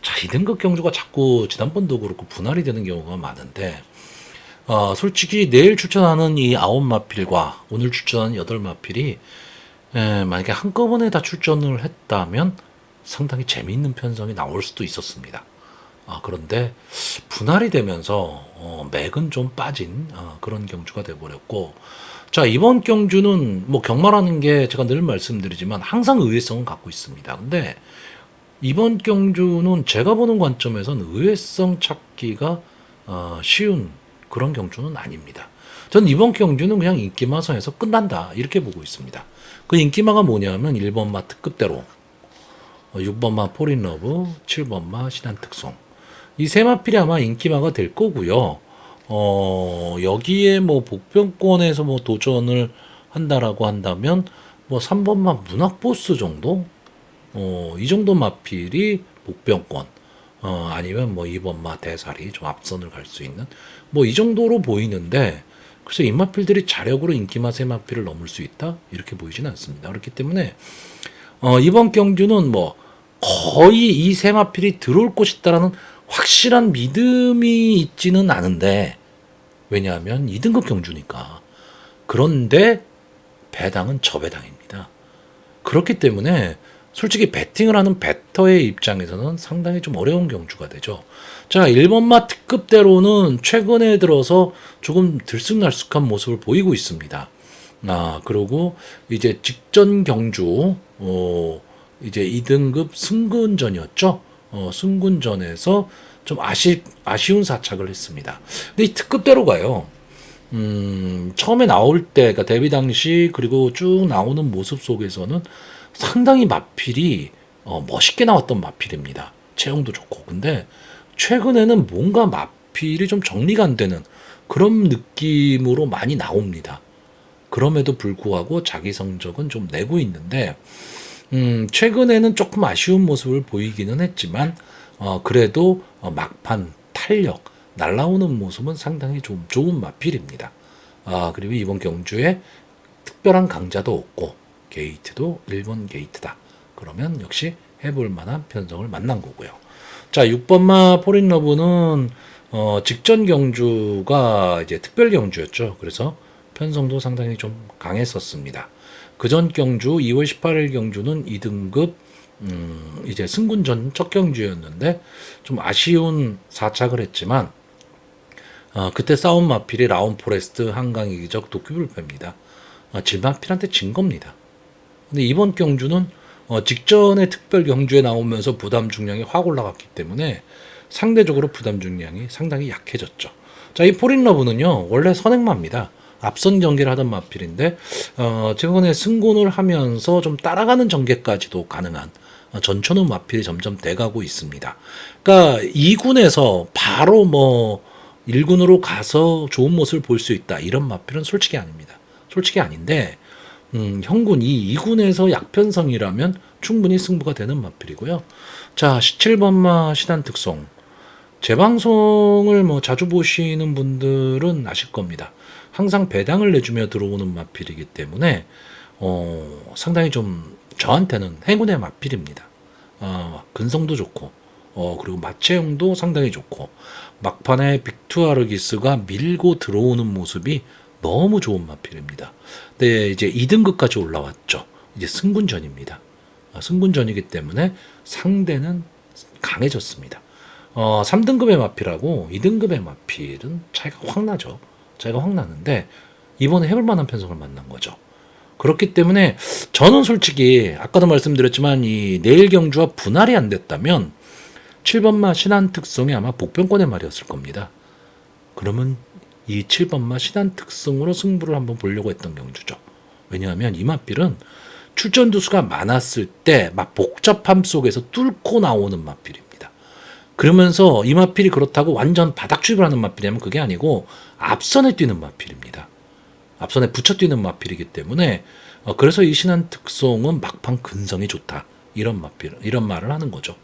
자, 2등급 경주가 자꾸 지난번도 그렇고 분할이 되는 경우가 많은데, 솔직히 내일 출전하는 이 9마필과 오늘 출전하는 8마필이 만약에 한꺼번에 다 출전을 했다면 상당히 재미있는 편성이 나올 수도 있었습니다. 그런데 분할이 되면서 맥은 좀 빠진 그런 경주가 돼버렸고, 자, 이번 경주는 뭐 경마라는 게 제가 늘 말씀드리지만 항상 의외성은 갖고 있습니다. 근데 이번 경주는 제가 보는 관점에서는 의외성 찾기가 쉬운 그런 경주는 아닙니다. 전 이번 경주는 그냥 인기마선에서 끝난다 이렇게 보고 있습니다. 그 인기마가 뭐냐면 1번마 특급대로, 6번마 포린러브, 7번마 신한특송, 이 세 마필이 아마 인기마가 될 거고요. 여기에 뭐 복병권에서 뭐 도전을 한다라고 한다면 뭐 3번마 문학보스 정도, 이 정도 마필이 복병권, 아니면 뭐 2번마 대살이 좀 앞선을 갈 수 있는 뭐 이 정도로 보이는데, 그래서 이 마필들이 자력으로 인기마 세 마필을 넘을 수 있다 이렇게 보이지는 않습니다. 그렇기 때문에 이번 경주는 뭐 거의 이 세 마필이 들어올 것이다라는 확실한 믿음이 있지는 않은데, 왜냐하면 2등급 경주니까. 그런데 배당은 저배당입니다. 그렇기 때문에 솔직히 배팅을 하는 배터의 입장에서는 상당히 좀 어려운 경주가 되죠. 자, 1번마 특급대로는 최근에 들어서 조금 들쑥날쑥한 모습을 보이고 있습니다. 그리고 이제 직전 경주, 이제 2등급 승군전이었죠. 승군전에서 좀 아쉬운 사착을 했습니다. 근데 이 특급대로가요, 처음에 나올 때, 그러니까 데뷔 당시, 그리고 쭉 나오는 모습 속에서는 상당히 마필이 멋있게 나왔던 마필입니다. 체형도 좋고. 근데 최근에는 뭔가 마필이 좀 정리가 안 되는 그런 느낌으로 많이 나옵니다. 그럼에도 불구하고 자기 성적은 좀 내고 있는데, 최근에는 조금 아쉬운 모습을 보이기는 했지만, 그래도 막판 탄력, 날라오는 모습은 상당히 좀 좋은 마필입니다. 그리고 이번 경주에 특별한 강자도 없고, 게이트도 1번 게이트다. 그러면 역시 해볼 만한 편성을 만난 거고요. 자, 6번마 포린러브는 직전 경주가 이제 특별 경주였죠. 그래서 편성도 상당히 좀 강했었습니다. 그전 경주 2월 18일 경주는 2등급 이제 승군전 첫 경주였는데 좀 아쉬운 사착을 했지만, 그때 싸운 마필이 라운 포레스트, 한강의 기적, 도쿄불패입니다. 질마필한테 진 겁니다. 근데 이번 경주는 직전에 특별 경주에 나오면서 부담 중량이 확 올라갔기 때문에 상대적으로 부담 중량이 상당히 약해졌죠. 자, 이 포린러브는요, 원래 선행마입니다. 앞선 전개를 하던 마필인데, 최근에 승군을 하면서 좀 따라가는 전개까지도 가능한 전천후 마필이 점점 돼가고 있습니다. 그러니까 2군에서 바로 뭐 1군으로 가서 좋은 모습을 볼 수 있다. 이런 마필은 솔직히 아닙니다. 솔직히 아닌데, 형군 이 2군에서 약편성이라면 충분히 승부가 되는 마필이고요. 자, 17번마 신한 특성. 제 방송을 뭐 자주 보시는 분들은 아실 겁니다. 항상 배당을 내주며 들어오는 마필이기 때문에 상당히 좀 저한테는 행운의 마필입니다. 근성도 좋고 그리고 마체형도 상당히 좋고 막판에 빅투아르기스가 밀고 들어오는 모습이 너무 좋은 마필입니다. 근데 이제 2등급까지 올라왔죠. 이제 승군전입니다. 승군전이기 때문에 상대는 강해졌습니다. 3등급의 마필하고 2등급의 마필은 차이가 확 나죠. 차이가 확 나는데 이번에 해볼 만한 편성을 만난 거죠. 그렇기 때문에 저는 솔직히 아까도 말씀드렸지만 이 내일 경주와 분할이 안 됐다면 7번마 신한 특성이 아마 복병권의 말이었을 겁니다. 그러면 이 7번마 신한 특성으로 승부를 한번 보려고 했던 경주죠. 왜냐하면 이 마필은 출전 두수가 많았을 때 막 복잡함 속에서 뚫고 나오는 마필입니다. 그러면서 이 마필이 그렇다고 완전 바닥 출입을 하는 마필이라면 그게 아니고 앞선에 뛰는 마필입니다. 앞선에 붙여 뛰는 마필이기 때문에 그래서 이 신한 특성은 막판 근성이 좋다. 이런 마필, 이런 말을 하는 거죠.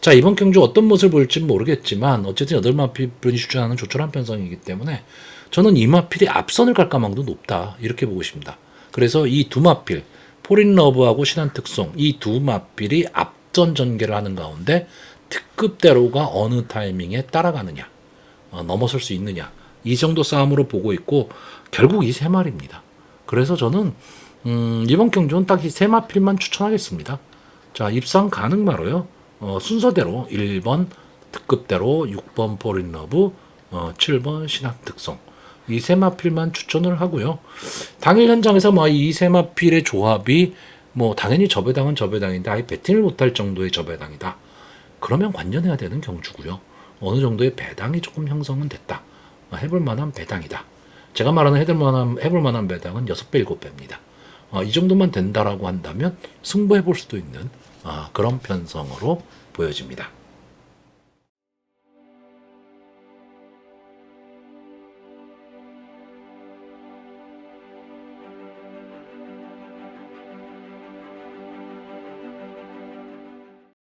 자, 이번 경주 어떤 모습을 보일지 모르겠지만 어쨌든 8마필분이 추천하는 조촐한 편성이기 때문에 저는 이 마필이 앞선을 갈 가망도 높다. 이렇게 보고 싶습니다. 그래서 이 두 마필, 포린러브하고 신한 특성, 이 두 마필이 앞전 전개를 하는 가운데 특급대로가 어느 타이밍에 따라가느냐, 넘어설 수 있느냐, 이 정도 싸움으로 보고 있고 결국 이 세 마리입니다. 그래서 저는 이번 경주는 딱 이 세 마필만 추천하겠습니다. 자, 입상 가능마로요. 순서대로 1번 특급대로, 6번 포린러브, 7번 신학 특성. 이 세 마필만 추천을 하고요. 당일 현장에서 뭐 이 세 마필의 조합이 뭐 당연히 저배당은 저배당인데 아예 배팅을 못할 정도의 저배당이다. 그러면 관전해야 되는 경주고요. 어느 정도의 배당이 조금 형성은 됐다. 해볼 만한 배당이다. 제가 말하는 해볼 만한 배당은 6배, 7배입니다. 이 정도만 된다라고 한다면 승부해볼 수도 있는 그런 편성으로 보여집니다.